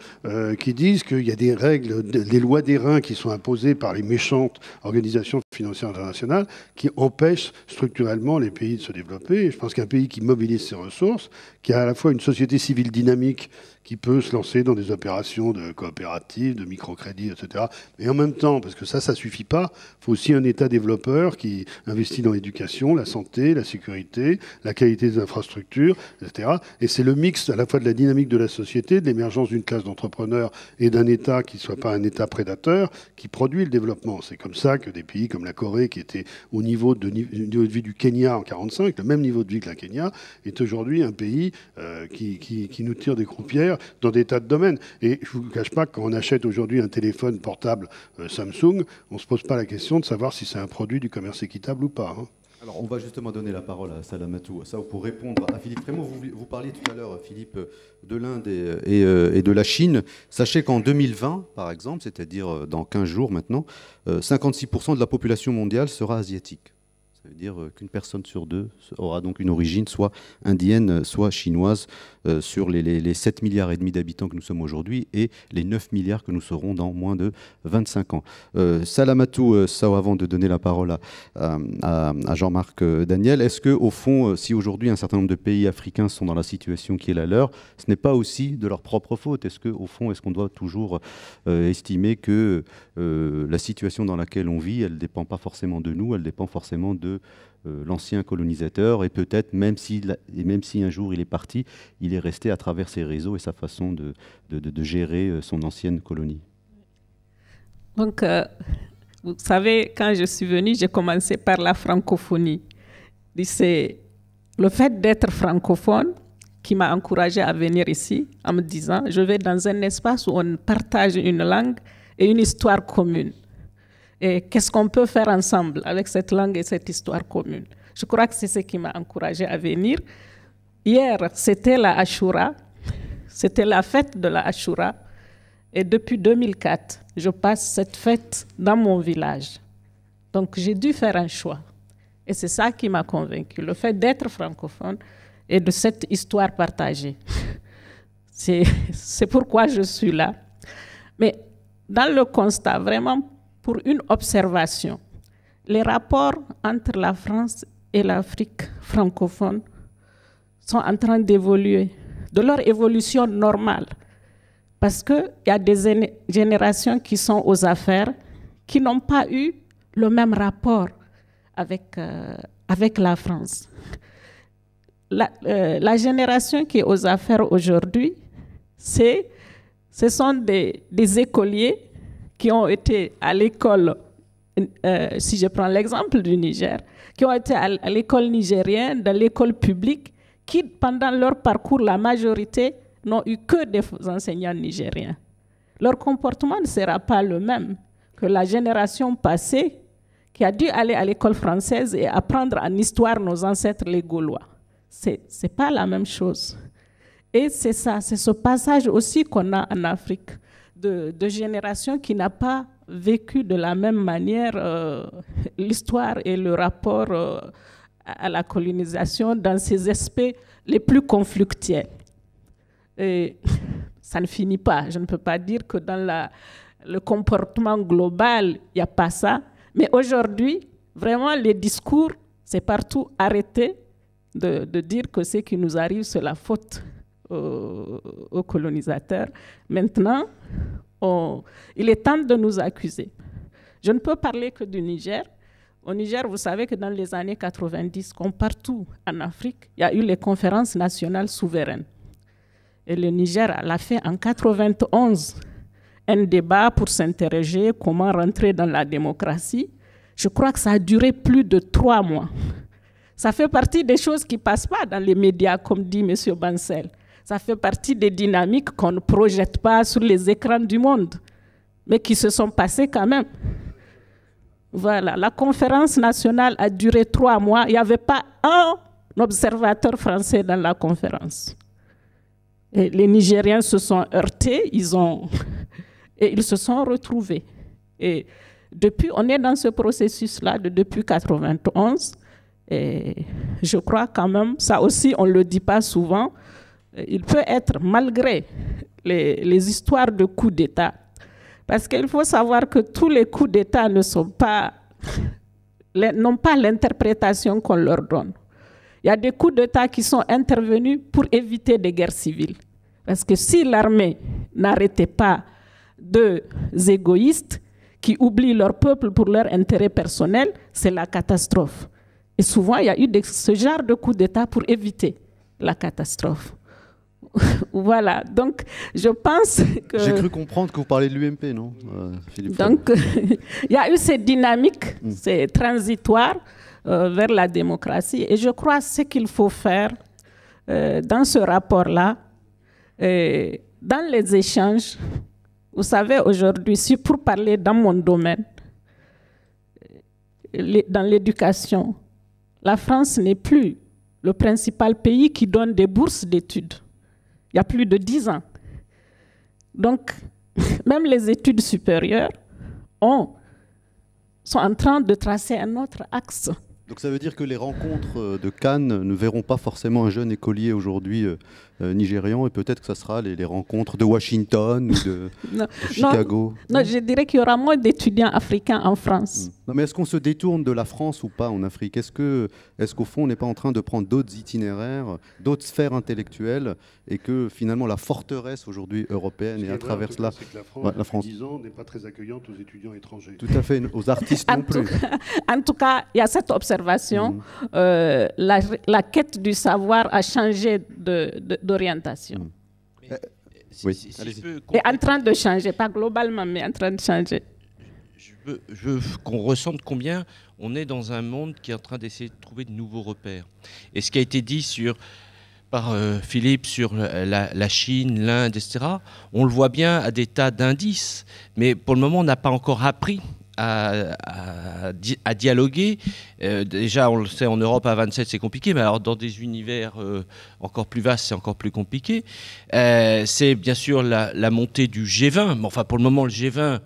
qui disent qu'il y a des règles, des lois d'airain qui sont imposées par les méchantes organisations financières internationales qui empêchent structurellement les pays de se développer. Et je pense qu'un pays qui mobilise ses ressources, qui a à la fois une société civile dynamique qui peut se lancer dans des opérations de coopératives, de microcrédits, etc. Mais en même temps, parce que ça suffit pas, il faut aussi un État développeur qui investit dans l'éducation, la santé, la sécurité, la qualité des infrastructures, etc. Et c'est le mix à la fois de la dynamique de la société, de l'émergence d'une classe d'entrepreneurs et d'un État qui ne soit pas un État prédateur, qui produit le développement. C'est comme ça que des pays comme la Corée, qui était au niveau de vie du Kenya en 1945, le même niveau de vie que la Kenya, est aujourd'hui un pays qui nous tire des croupières dans des tas de domaines. Et je ne vous cache pas que quand on achète aujourd'hui un téléphone portable Samsung, on ne se pose pas la question de savoir si c'est un produit du commerce équitable ou pas. Hein. Alors, on va justement donner la parole à Salamatou Sao pour répondre à Philippe Frémaux. Vous parliez tout à l'heure, Philippe, de l'Inde et de la Chine. Sachez qu'en 2020, par exemple, c'est-à-dire dans 15 jours maintenant, 56% de la population mondiale sera asiatique. Ça veut dire qu'une personne sur deux aura donc une origine soit indienne, soit chinoise, sur les 7 milliards et demi d'habitants que nous sommes aujourd'hui et les 9 milliards que nous serons dans moins de 25 ans. Salamatou Sao, avant de donner la parole à Jean-Marc Daniel, est-ce que, au fond, si aujourd'hui un certain nombre de pays africains sont dans la situation qui est la leur, ce n'est pas aussi de leur propre faute? Est-ce qu'au fond, est-ce qu'on doit toujours estimer que la situation dans laquelle on vit, elle ne dépend pas forcément de nous, elle dépend forcément de l'ancien colonisateur, et peut-être même si un jour il est parti, il est resté à travers ses réseaux et sa façon de gérer son ancienne colonie. Donc, vous savez, quand je suis venue, j'ai commencé par la francophonie. C'est le fait d'être francophone qui m'a encouragée à venir ici en me disant, je vais dans un espace où on partage une langue et une histoire commune. Et qu'est-ce qu'on peut faire ensemble avec cette langue et cette histoire commune? Je crois que c'est ce qui m'a encouragée à venir. Hier, c'était la Ashura, c'était la fête de la Ashura. Et depuis 2004, je passe cette fête dans mon village. Donc j'ai dû faire un choix. Et c'est ça qui m'a convaincue, le fait d'être francophone et de cette histoire partagée. C'est pourquoi je suis là. Mais dans le constat, vraiment, pour une observation, les rapports entre la France et l'Afrique francophone sont en train d'évoluer, de leur évolution normale. Parce qu'il y a des générations qui sont aux affaires, qui n'ont pas eu le même rapport avec la France. La génération qui est aux affaires aujourd'hui, ce sont des écoliers qui ont été à l'école, si je prends l'exemple du Niger, qui ont été à l'école nigérienne, dans l'école publique, qui, pendant leur parcours, la majorité n'ont eu que des enseignants nigériens. Leur comportement ne sera pas le même que la génération passée qui a dû aller à l'école française et apprendre en histoire nos ancêtres les Gaulois. C'est pas la même chose. Et c'est ça, c'est ce passage aussi qu'on a en Afrique, de générations qui n'a pas vécu de la même manière l'histoire et le rapport à la colonisation dans ses aspects les plus conflictuels. Et ça ne finit pas. Je ne peux pas dire que dans le comportement global, il n'y a pas ça. Mais aujourd'hui, vraiment, les discours, c'est partout arrêté de dire que ce qui nous arrive, c'est la faute aux colonisateurs. Maintenant, il est temps de nous accuser. Je ne peux parler que du Niger. Au Niger, vous savez que dans les années 90, comme partout en Afrique, il y a eu les conférences nationales souveraines. Et le Niger l'a fait en 91, un débat pour s'interroger comment rentrer dans la démocratie. Je crois que ça a duré plus de 3 mois. Ça fait partie des choses qui ne passent pas dans les médias, comme dit M. Bancel. Ça fait partie des dynamiques qu'on ne projette pas sur les écrans du monde, mais qui se sont passées quand même. Voilà, la conférence nationale a duré 3 mois. Il n'y avait pas un observateur français dans la conférence. Et les Nigériens se sont heurtés, et ils se sont retrouvés. Et depuis, on est dans ce processus-là depuis 1991. Et je crois quand même, ça aussi, on ne le dit pas souvent, il peut être, malgré les histoires de coups d'État, parce qu'il faut savoir que tous les coups d'État n'ont pas l'interprétation qu'on leur donne. Il y a des coups d'État qui sont intervenus pour éviter des guerres civiles. Parce que si l'armée n'arrêtait pas deux égoïstes qui oublient leur peuple pour leur intérêt personnel, c'est la catastrophe. Et souvent, il y a eu ce genre de coups d'État pour éviter la catastrophe. Voilà, donc je pense que... J'ai cru comprendre que vous parlez de l'UMP, non, Philippe? Donc, il y a eu ces dynamiques, ces transitoires vers la démocratie. Et je crois que ce qu'il faut faire dans ce rapport-là, dans les échanges, vous savez, aujourd'hui, si pour parler dans mon domaine, dans l'éducation, la France n'est plus le principal pays qui donne des bourses d'études. Il y a plus de 10 ans. Donc, même les études supérieures sont en train de tracer un autre axe. Donc ça veut dire que les rencontres de Cannes ne verront pas forcément un jeune écolier aujourd'hui nigérian, et peut-être que ça sera les rencontres de Washington ou de Chicago. Non, je dirais qu'il y aura moins d'étudiants africains en France. Non, mais est-ce qu'on se détourne de la France ou pas en Afrique? Est-ce qu'au fond, on n'est pas en train de prendre d'autres itinéraires, d'autres sphères intellectuelles, et que finalement la forteresse aujourd'hui européenne, et à travers cela... C'est que la France, depuis 10 ans, n'est pas très accueillante aux étudiants étrangers. Tout à fait, aux artistes non plus. En tout cas, il y a cette observation. La quête du savoir a changé d'orientation. Oui. Et en train de changer, pas globalement, mais en train de changer. Je veux qu'on ressente combien on est dans un monde qui est en train d'essayer de trouver de nouveaux repères. Et ce qui a été dit par Philippe sur la Chine, l'Inde, etc., on le voit bien à des tas d'indices. Mais pour le moment, on n'a pas encore appris à dialoguer. Déjà, on le sait, en Europe, à 27, c'est compliqué, mais alors dans des univers encore plus vastes, c'est encore plus compliqué. C'est bien sûr la montée du G20. Mais enfin, pour le moment, le G20,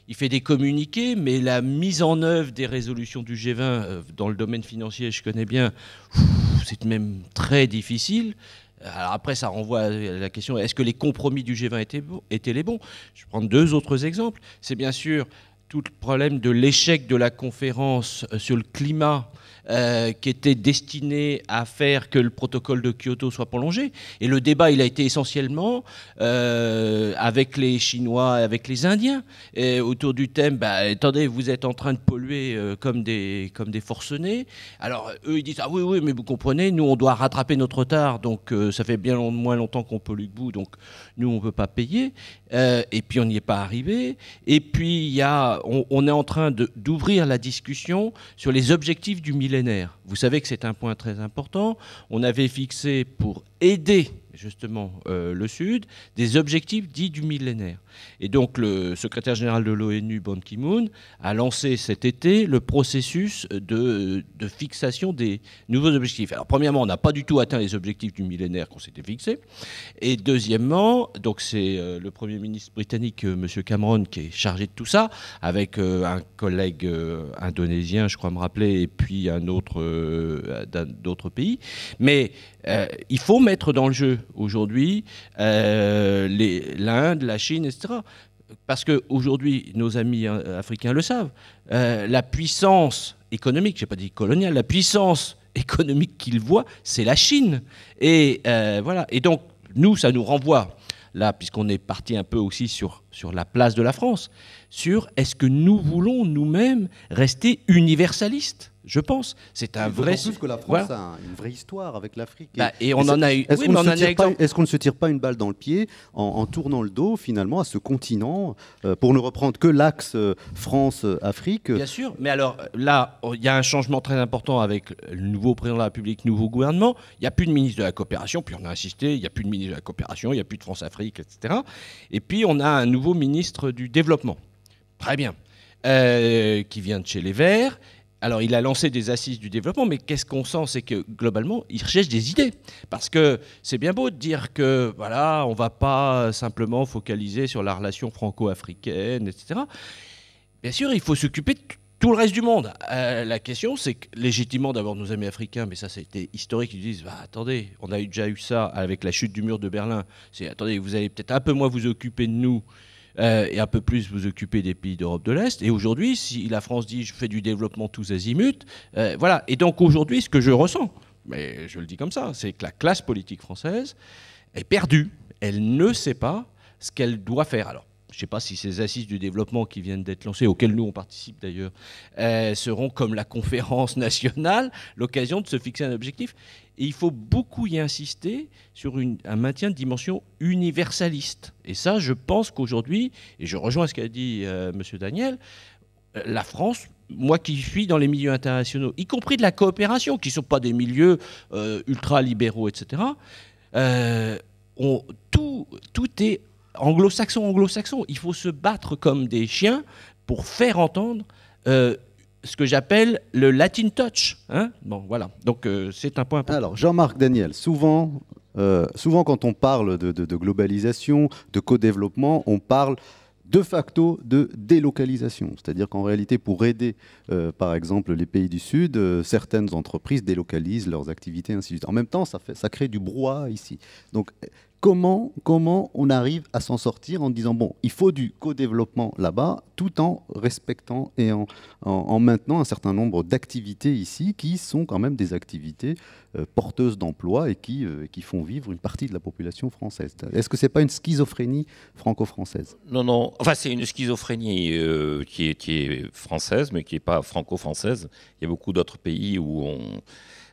il fait des communiqués, mais la mise en œuvre des résolutions du G20 dans le domaine financier, je connais bien, c'est même très difficile. Alors après, ça renvoie à la question, est-ce que les compromis du G20 étaient les bons? Je vais prendre 2 autres exemples. C'est bien sûr tout le problème de l'échec de la conférence sur le climat qui était destiné à faire que le protocole de Kyoto soit prolongé. Et le débat, il a été essentiellement avec les Chinois et avec les Indiens, et autour du thème, attendez, vous êtes en train de polluer comme des forcenés. Alors, eux, ils disent, ah oui, mais vous comprenez, nous, on doit rattraper notre retard, donc ça fait bien moins longtemps qu'on pollue que vous, donc nous, on ne peut pas payer. Et puis, on n'y est pas arrivé. Et puis, on est en train d'ouvrir la discussion sur les objectifs du millénaire. Vous savez que c'est un point très important. On avait fixé, pour aider justement le Sud, des objectifs dits du millénaire. Et donc le secrétaire général de l'ONU, Ban Ki-moon, a lancé cet été le processus de fixation des nouveaux objectifs. Alors premièrement, on n'a pas du tout atteint les objectifs du millénaire qu'on s'était fixés. Et deuxièmement, donc c'est le Premier ministre britannique, M. Cameron, qui est chargé de tout ça, avec un collègue indonésien, je crois me rappeler, et puis un autre d'autres pays. Mais il faut mettre dans le jeu aujourd'hui l'Inde, la Chine, etc. Parce qu'aujourd'hui, nos amis africains le savent, la puissance économique, je n'ai pas dit coloniale, la puissance économique qu'ils voient, c'est la Chine. Et voilà. Et donc, nous, ça nous renvoie là, puisqu'on est parti un peu aussi sur la place de la France, sur est-ce que nous voulons nous-mêmes rester universalistes ? Je pense. C'est un vrai. Plus que la France a une vraie histoire avec l'Afrique. Et on en a eu. Est-ce qu'on ne se tire pas une balle dans le pied en tournant le dos finalement à ce continent pour ne reprendre que l'axe France-Afrique? Bien sûr. Mais alors là, il y a un changement très important avec le nouveau président de la République, nouveau gouvernement. Il n'y a plus de ministre de la coopération. Puis on a insisté. Il n'y a plus de ministre de la coopération. Il n'y a plus de France-Afrique, etc. Et puis on a un nouveau ministre du développement. Très bien. Qui vient de chez les Verts. Alors, il a lancé des assises du développement, mais qu'est-ce qu'on sent? C'est que, globalement, il recherche des idées. Parce que c'est bien beau de dire que, voilà, on ne va pas simplement focaliser sur la relation franco-africaine, etc. Bien sûr, il faut s'occuper de tout le reste du monde. La question, c'est que, légitimement, d'abord, nos amis africains, mais ça, c'était historique, ils disent, attendez, on a déjà eu ça avec la chute du mur de Berlin. Attendez, vous allez peut-être un peu moins vous occuper de nous, et un peu plus vous occuper des pays d'Europe de l'Est. Et aujourd'hui, si la France dit je fais du développement tous azimuts, voilà. Et donc aujourd'hui, ce que je ressens, mais je le dis comme ça, c'est que la classe politique française est perdue. Elle ne sait pas ce qu'elle doit faire. Alors, je ne sais pas si ces assises du développement qui viennent d'être lancées, auxquelles nous on participe d'ailleurs, seront comme la conférence nationale, l'occasion de se fixer un objectif. Et il faut beaucoup y insister sur un maintien de dimension universaliste. Et ça, je pense qu'aujourd'hui, et je rejoins ce qu'a dit M. Daniel, la France, moi qui suis dans les milieux internationaux, y compris de la coopération, qui ne sont pas des milieux ultra-libéraux, etc., tout est anglo-saxon. Il faut se battre comme des chiens pour faire entendre ce que j'appelle le Latin touch. Hein, bon, voilà. Donc, c'est un point important. Alors, Jean-Marc Daniel, souvent quand on parle de globalisation, de co-développement, on parle de facto de délocalisation. C'est-à-dire qu'en réalité, pour aider, par exemple, les pays du Sud, certaines entreprises délocalisent leurs activités, ainsi de suite. En même temps, ça crée du brouhaha ici. Donc, comment on arrive à s'en sortir en disant, bon, il faut du co-développement là-bas, tout en respectant et en maintenant un certain nombre d'activités ici, qui sont quand même des activités porteuses d'emploi et qui font vivre une partie de la population française. Est-ce que ce n'est pas une schizophrénie franco-française? Non. Enfin, c'est une schizophrénie qui est française, mais qui n'est pas franco-française. Il y a beaucoup d'autres pays où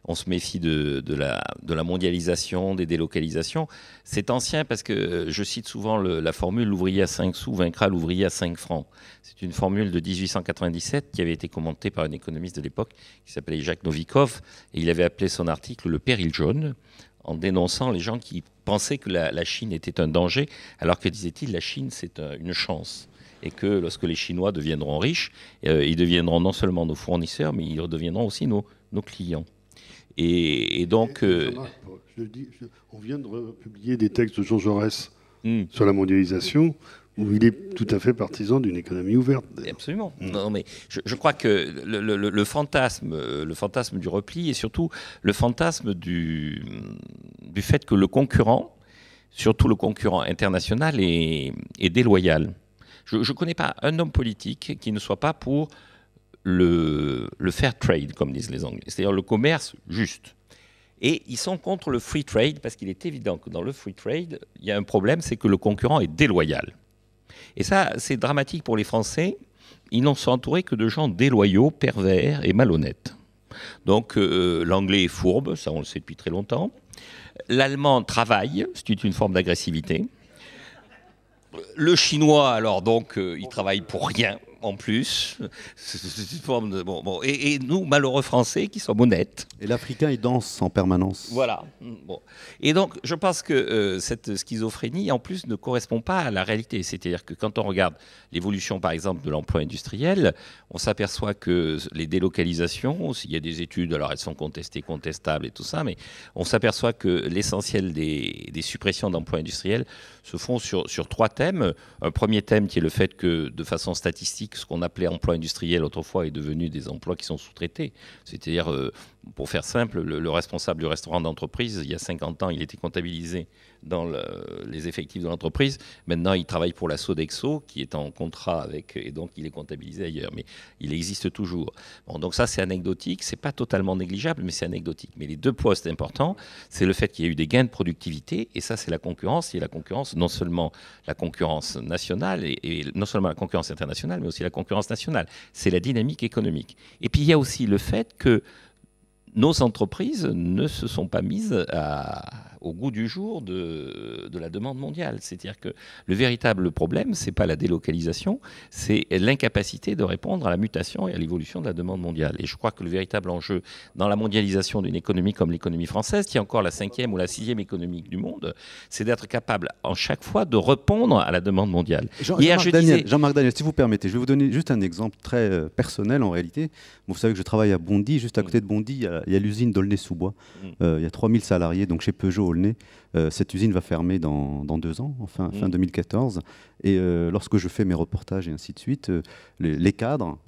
on se méfie de la mondialisation, des délocalisations. C'est ancien parce que je cite souvent la formule « l'ouvrier à 5 sous vaincra l'ouvrier à 5 francs ». C'est une formule de 1897 qui avait été commentée par un économiste de l'époque qui s'appelait Jacques Novikov, et il avait appelé son article « Le péril jaune », en dénonçant les gens qui pensaient que la Chine était un danger, alors que, disait-il, la Chine, c'est une chance. Et que lorsque les Chinois deviendront riches, ils deviendront non seulement nos fournisseurs, mais ils deviendront aussi nos clients. Et donc... on vient de publier des textes de Jean Jaurès sur la mondialisation, où il est tout à fait partisan d'une économie ouverte. Absolument. Non, mais je crois que le fantasme du repli, et surtout le fantasme du fait que le concurrent, surtout le concurrent international, est déloyal. Je ne connais pas un homme politique qui ne soit pas pour le fair trade, comme disent les Anglais, c'est-à-dire le commerce juste. Et ils sont contre le free trade, parce qu'il est évident que dans le free trade, il y a un problème, c'est que le concurrent est déloyal. Et ça, c'est dramatique pour les Français. Ils n'en sont entourés que de gens déloyaux, pervers et malhonnêtes. Donc l'anglais est fourbe, ça on le sait depuis très longtemps. L'allemand travaille, c'est une forme d'agressivité. Le chinois, alors donc, il travaille pour rien en plus. C'est une forme de et nous, malheureux Français, qui sommes honnêtes. Et l'Africain, il danse en permanence. Voilà. Bon. Et donc, je pense que cette schizophrénie, en plus, ne correspond pas à la réalité. C'est-à-dire que quand on regarde l'évolution, par exemple, de l'emploi industriel, on s'aperçoit que les délocalisations, s'il y a des études, alors elles sont contestées, contestables et tout ça, mais on s'aperçoit que l'essentiel des suppressions d'emplois industriels se font sur 3 thèmes. Un premier thème qui est le fait que, de façon statistique, ce qu'on appelait emploi industriel autrefois est devenu des emplois qui sont sous-traités. C'est-à-dire, pour faire simple, le responsable du restaurant d'entreprise, il y a 50 ans, il était comptabilisé dans les effectifs de l'entreprise. Maintenant, il travaille pour la Sodexo, qui est en contrat avec, et donc il est comptabilisé ailleurs. Mais il existe toujours. Bon, donc ça, c'est anecdotique. C'est pas totalement négligeable, mais c'est anecdotique. Mais les deux postes importants, c'est le fait qu'il y a eu des gains de productivité, et ça, c'est la concurrence. Et la concurrence, non seulement la concurrence nationale, et non seulement la concurrence internationale, mais aussi la concurrence nationale. C'est la dynamique économique. Et puis, il y a aussi le fait que nos entreprises ne se sont pas mises au goût du jour de la demande mondiale. C'est-à-dire que le véritable problème, ce n'est pas la délocalisation, c'est l'incapacité de répondre à la mutation et à l'évolution de la demande mondiale. Et je crois que le véritable enjeu dans la mondialisation d'une économie comme l'économie française, qui est encore la 5e ou la 6e économie du monde, c'est d'être capable en chaque fois de répondre à la demande mondiale. Jean-Marc Daniel, si vous permettez, je vais vous donner juste un exemple très personnel en réalité. Vous savez que je travaille à Bondy, juste à côté de Bondy, il y a l'usine d'Aulnay-sous-Bois. Il y a 3000 salariés, donc chez Peugeot Aulnay. Cette usine va fermer dans 2 ans, fin 2014. Et lorsque je fais mes reportages et ainsi de suite, les cadres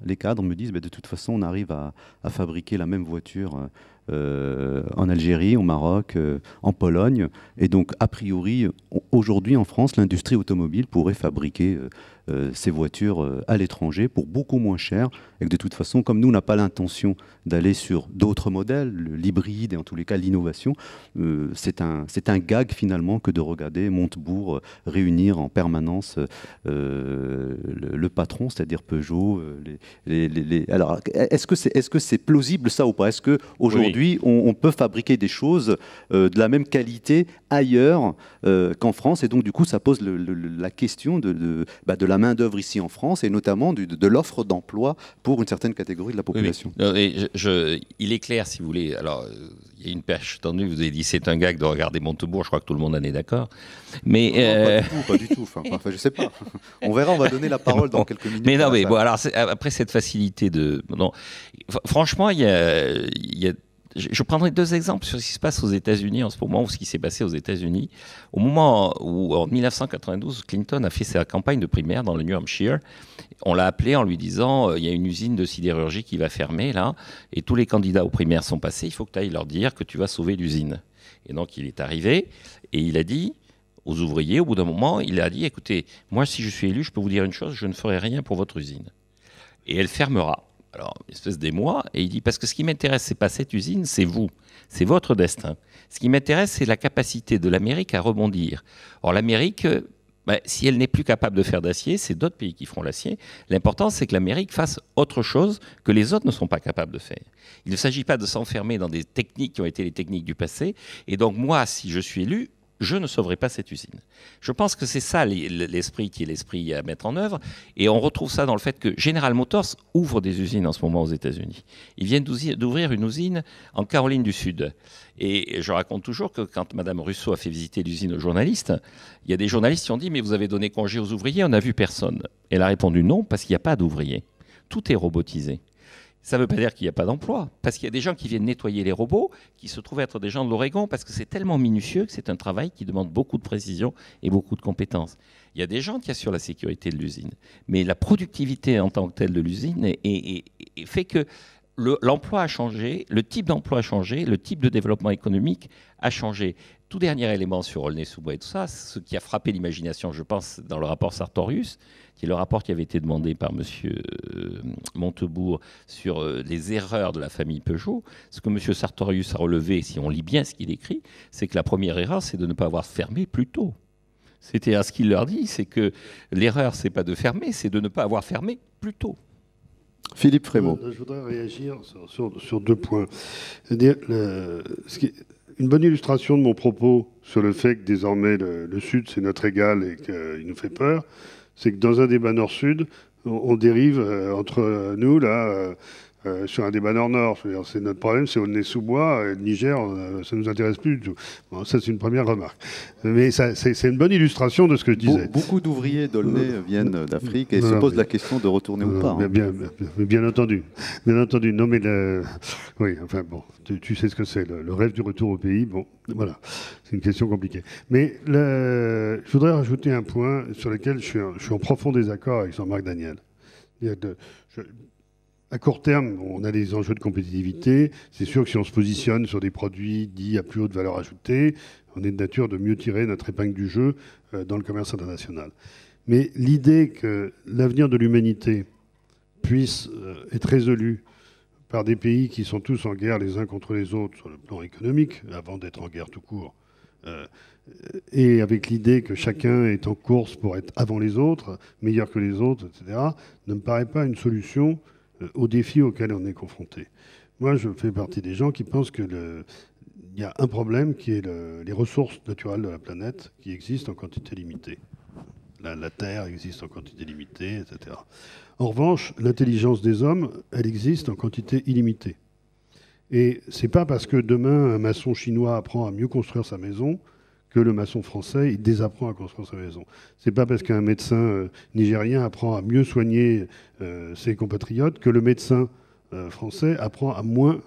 me disent de toute façon, on arrive à fabriquer la même voiture en Algérie, au Maroc, en Pologne. Et donc, a priori, aujourd'hui en France, l'industrie automobile pourrait fabriquer ces voitures à l'étranger pour beaucoup moins cher. Et que de toute façon, comme nous, on n'a pas l'intention d'aller sur d'autres modèles, l'hybride et en tous les cas l'innovation, c'est un gag finalement que de regarder Montebourg réunir en permanence le patron, c'est-à-dire Peugeot. Alors, est-ce que c'est plausible ça ou pas? Est-ce qu'aujourd'hui, on peut fabriquer des choses de la même qualité ailleurs qu'en France? Et donc, du coup, ça pose la question de la main-d'œuvre ici en France et notamment de l'offre d'emploi pour une certaine catégorie de la population. Oui. Il est clair, si vous voulez. Alors, il y a une perche tendue. Vous avez dit c'est un gag de regarder Montebourg. Je crois que tout le monde en est d'accord. Mais non, pas du tout. Enfin, je sais pas. On verra. On va donner la parole dans quelques minutes. Mais non, mais bon, alors après cette facilité de, non, franchement, il y a je prendrai 2 exemples sur ce qui se passe aux États-Unis en ce moment, ou ce qui s'est passé aux États-Unis. Au moment où, en 1992, Clinton a fait sa campagne de primaire dans le New Hampshire, on l'a appelé en lui disant il y a une usine de sidérurgie qui va fermer là, et tous les candidats aux primaires sont passés, il faut que tu ailles leur dire que tu vas sauver l'usine. Et donc il est arrivé, et il a dit aux ouvriers, au bout d'un moment, il a dit écoutez, moi si je suis élu, je peux vous dire une chose, je ne ferai rien pour votre usine. Et elle fermera. Alors, une espèce d'émoi, et il dit, parce que ce qui m'intéresse, c'est pas cette usine, c'est vous, c'est votre destin. Ce qui m'intéresse, c'est la capacité de l'Amérique à rebondir. Or, l'Amérique, si elle n'est plus capable de faire d'acier, c'est d'autres pays qui feront l'acier. L'important, c'est que l'Amérique fasse autre chose que les autres ne sont pas capables de faire. Il ne s'agit pas de s'enfermer dans des techniques qui ont été les techniques du passé. Et donc, moi, si je suis élu, je ne sauverai pas cette usine. Je pense que c'est ça l'esprit qui est l'esprit à mettre en œuvre. Et on retrouve ça dans le fait que General Motors ouvre des usines en ce moment aux États-Unis. Ils viennent d'ouvrir une usine en Caroline du Sud. Et je raconte toujours que quand Mme Russo a fait visiter l'usine aux journalistes, il y a des journalistes qui ont dit « Mais vous avez donné congé aux ouvriers, on n'a vu personne. » Elle a répondu « Non, parce qu'il n'y a pas d'ouvriers. Tout est robotisé. » Ça ne veut pas dire qu'il n'y a pas d'emploi, parce qu'il y a des gens qui viennent nettoyer les robots, qui se trouvent être des gens de l'Oregon, parce que c'est tellement minutieux que c'est un travail qui demande beaucoup de précision et beaucoup de compétences. Il y a des gens qui assurent la sécurité de l'usine, mais la productivité en tant que telle de l'usine fait que l'emploi a changé, le type d'emploi a changé, le type de développement économique a changé. Tout dernier élément sur Aulnay-sous-Bois et tout ça, ce qui a frappé l'imagination, je pense, dans le rapport Sartorius, qui est le rapport qui avait été demandé par M. Montebourg sur les erreurs de la famille Peugeot. Ce que M. Sartorius a relevé, si on lit bien ce qu'il écrit, c'est que la première erreur, c'est de ne pas avoir fermé plus tôt. C'était ce qu'il leur dit, c'est que l'erreur, c'est pas de fermer, c'est de ne pas avoir fermé plus tôt. Philippe Frémaux. Je voudrais réagir sur 2 points. C'est-à-dire, une bonne illustration de mon propos sur le fait que désormais le Sud, c'est notre égal et qu'il nous fait peur, c'est que dans un débat Nord-Sud, on dérive entre nous, là, sur un débat Nord-Nord. C'est notre problème, c'est Aulnay-sous-Bois, le Niger, ça ne nous intéresse plus du tout. Bon, ça, c'est une première remarque. Mais c'est une bonne illustration de ce que je disais. Beaucoup d'ouvriers d'Aulnay viennent d'Afrique et se posent la question de retourner ou pas. Bien entendu. Bien entendu. Non, mais oui, enfin bon, tu sais ce que c'est, le rêve du retour au pays. Bon, voilà, c'est une question compliquée. Mais je voudrais rajouter un point sur lequel je suis en profond désaccord avec Jean-Marc Daniel. À court terme, on a des enjeux de compétitivité. C'est sûr que si on se positionne sur des produits dits à plus haute valeur ajoutée, on est de nature de mieux tirer notre épingle du jeu dans le commerce international. Mais l'idée que l'avenir de l'humanité puisse être résolu par des pays qui sont tous en guerre les uns contre les autres sur le plan économique, avant d'être en guerre tout court, et avec l'idée que chacun est en course pour être avant les autres, meilleur que les autres, etc., ne me paraît pas une solution aux défis auxquels on est confronté. Moi, je fais partie des gens qui pensent qu'il y a un problème qui est les ressources naturelles de la planète qui existent en quantité limitée. La Terre existe en quantité limitée, etc. En revanche, l'intelligence des hommes, elle existe en quantité illimitée. Et c'est pas parce que demain, un maçon chinois apprend à mieux construire sa maison que le maçon français, il désapprend à construire sa maison. C'est pas parce qu'un médecin nigérien apprend à mieux soigner ses compatriotes que le médecin français apprend à moins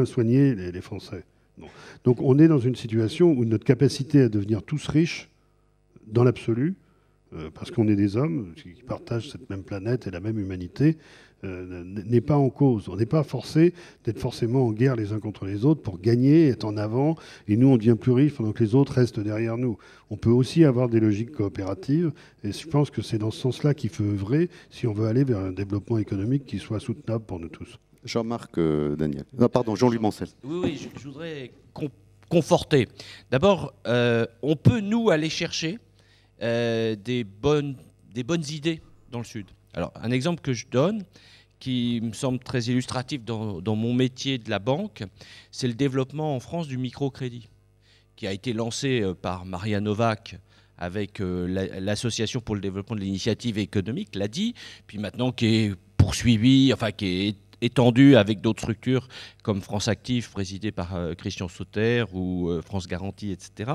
soigner les Français. Bon. Donc on est dans une situation où notre capacité à devenir tous riches, dans l'absolu, parce qu'on est des hommes qui partagent cette même planète et la même humanité, n'est pas en cause. On n'est pas forcé d'être forcément en guerre les uns contre les autres pour gagner, être en avant, et nous on devient plus riches pendant que les autres restent derrière nous. On peut aussi avoir des logiques coopératives, et je pense que c'est dans ce sens-là qu'il faut œuvrer si on veut aller vers un développement économique qui soit soutenable pour nous tous. Jean-Marc Daniel. Non, pardon, Jean-Louis Mancel. Oui, je voudrais conforter. D'abord, on peut, nous, aller chercher des bonnes idées dans le Sud. Alors, un exemple que je donne, qui me semble très illustratif dans mon métier de la banque, c'est le développement en France du microcrédit, qui a été lancé par Maria Novak avec l'Association pour le développement de l'initiative économique, l'ADI, puis maintenant qui est poursuivi, enfin qui est étendu avec d'autres structures comme France Active, présidée par Christian Sauter, ou France Garantie, etc.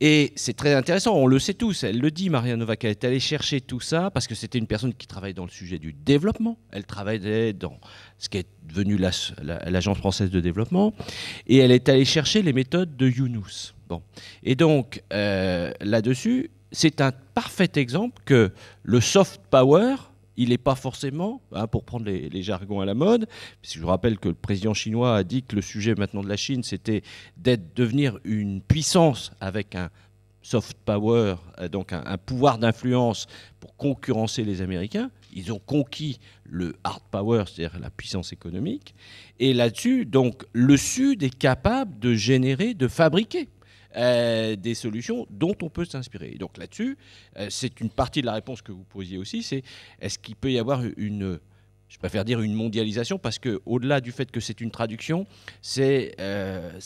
Et c'est très intéressant, on le sait tous, elle le dit, Maria Novak, elle est allée chercher tout ça parce que c'était une personne qui travaillait dans le sujet du développement, elle travaillait dans ce qui est devenu l'Agence française de développement, et elle est allée chercher les méthodes de Yunus. Bon. Et donc, là-dessus, c'est un parfait exemple que le soft power, il n'est pas forcément, pour prendre les jargons à la mode, puisque je vous rappelle que le président chinois a dit que le sujet maintenant de la Chine, c'était devenir une puissance avec un soft power, donc un pouvoir d'influence pour concurrencer les Américains. Ils ont conquis le hard power, c'est-à-dire la puissance économique. Et là-dessus, donc, le Sud est capable de générer, de fabriquer des solutions dont on peut s'inspirer. Et donc là-dessus, c'est une partie de la réponse que vous posiez aussi, c'est est-ce qu'il peut y avoir je préfère dire une mondialisation, parce qu'au-delà du fait que c'est une traduction, ça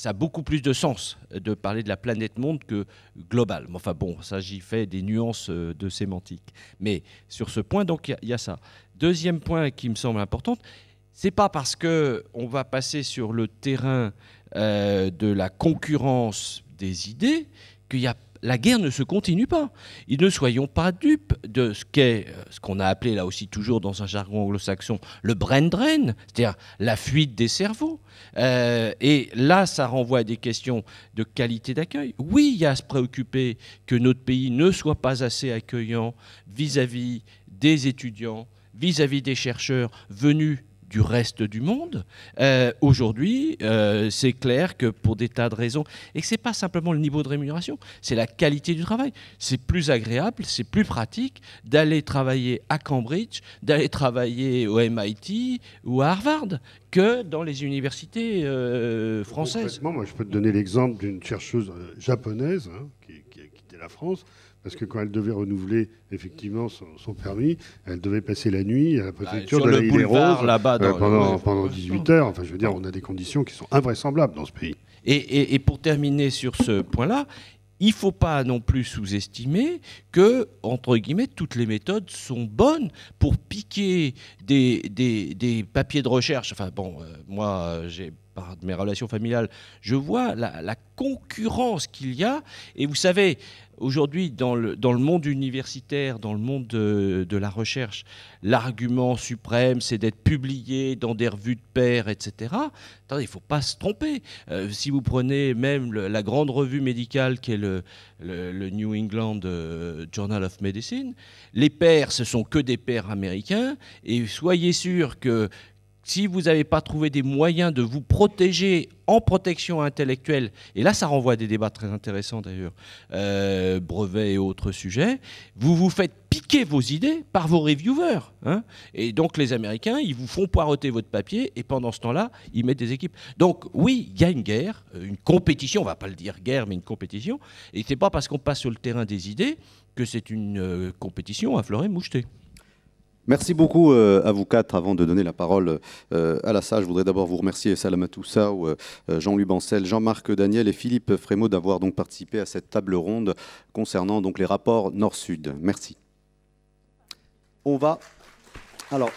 a beaucoup plus de sens de parler de la planète monde que global. Enfin bon, ça j'y fais des nuances de sémantique. Mais sur ce point, donc il y a ça. Deuxième point qui me semble important, c'est pas parce qu'on va passer sur le terrain de la concurrence des idées qu'il y a la guerre ne se continue pas. Et ne soyons pas dupes de ce qu'on a appelé là aussi toujours dans un jargon anglo-saxon le brain drain, c'est-à-dire la fuite des cerveaux. Et là, ça renvoie à des questions de qualité d'accueil. Oui, il y a à se préoccuper que notre pays ne soit pas assez accueillant vis-à-vis des étudiants, vis-à-vis des chercheurs venus du reste du monde. Aujourd'hui, c'est clair que pour des tas de raisons, et que ce n'est pas simplement le niveau de rémunération, c'est la qualité du travail. C'est plus agréable, c'est plus pratique d'aller travailler à Cambridge, d'aller travailler au MIT ou à Harvard que dans les universités françaises. Moi, je peux te donner l'exemple d'une chercheuse japonaise qui a quitté la France, parce que quand elle devait renouveler effectivement son permis, elle devait passer la nuit à la préfecture de la Île-et-Rose pendant 18 heures. Enfin, je veux dire, on a des conditions qui sont invraisemblables dans ce pays. Et pour terminer sur ce point-là, il ne faut pas non plus sous-estimer que, entre guillemets, toutes les méthodes sont bonnes pour piquer des papiers de recherche. Enfin bon, moi, j'ai par mes relations familiales, je vois la concurrence qu'il y a. Et vous savez, aujourd'hui, dans le monde universitaire, dans le monde de la recherche, l'argument suprême, c'est d'être publié dans des revues de pairs, etc. Attendez, il ne faut pas se tromper. Si vous prenez même la grande revue médicale qui est le New England Journal of Medicine, les pairs, ce sont que des pairs américains. Et soyez sûr que si vous n'avez pas trouvé des moyens de vous protéger en protection intellectuelle, et là ça renvoie à des débats très intéressants d'ailleurs, brevets et autres sujets, vous vous faites piquer vos idées par vos reviewers. Hein, et donc les Américains, ils vous font poireauter votre papier, et pendant ce temps-là, ils mettent des équipes. Donc oui, il y a une guerre, une compétition, on ne va pas le dire guerre, mais une compétition, et ce n'est pas parce qu'on passe sur le terrain des idées que c'est une compétition à fleur et moucheté. Merci beaucoup à vous quatre. Avant de donner la parole à la salle, je voudrais d'abord vous remercier Salamatou Sow, Jean-Louis Bancel, Jean-Marc Daniel et Philippe Frémaux d'avoir donc participé à cette table ronde concernant donc les rapports Nord-Sud. Merci. On va alors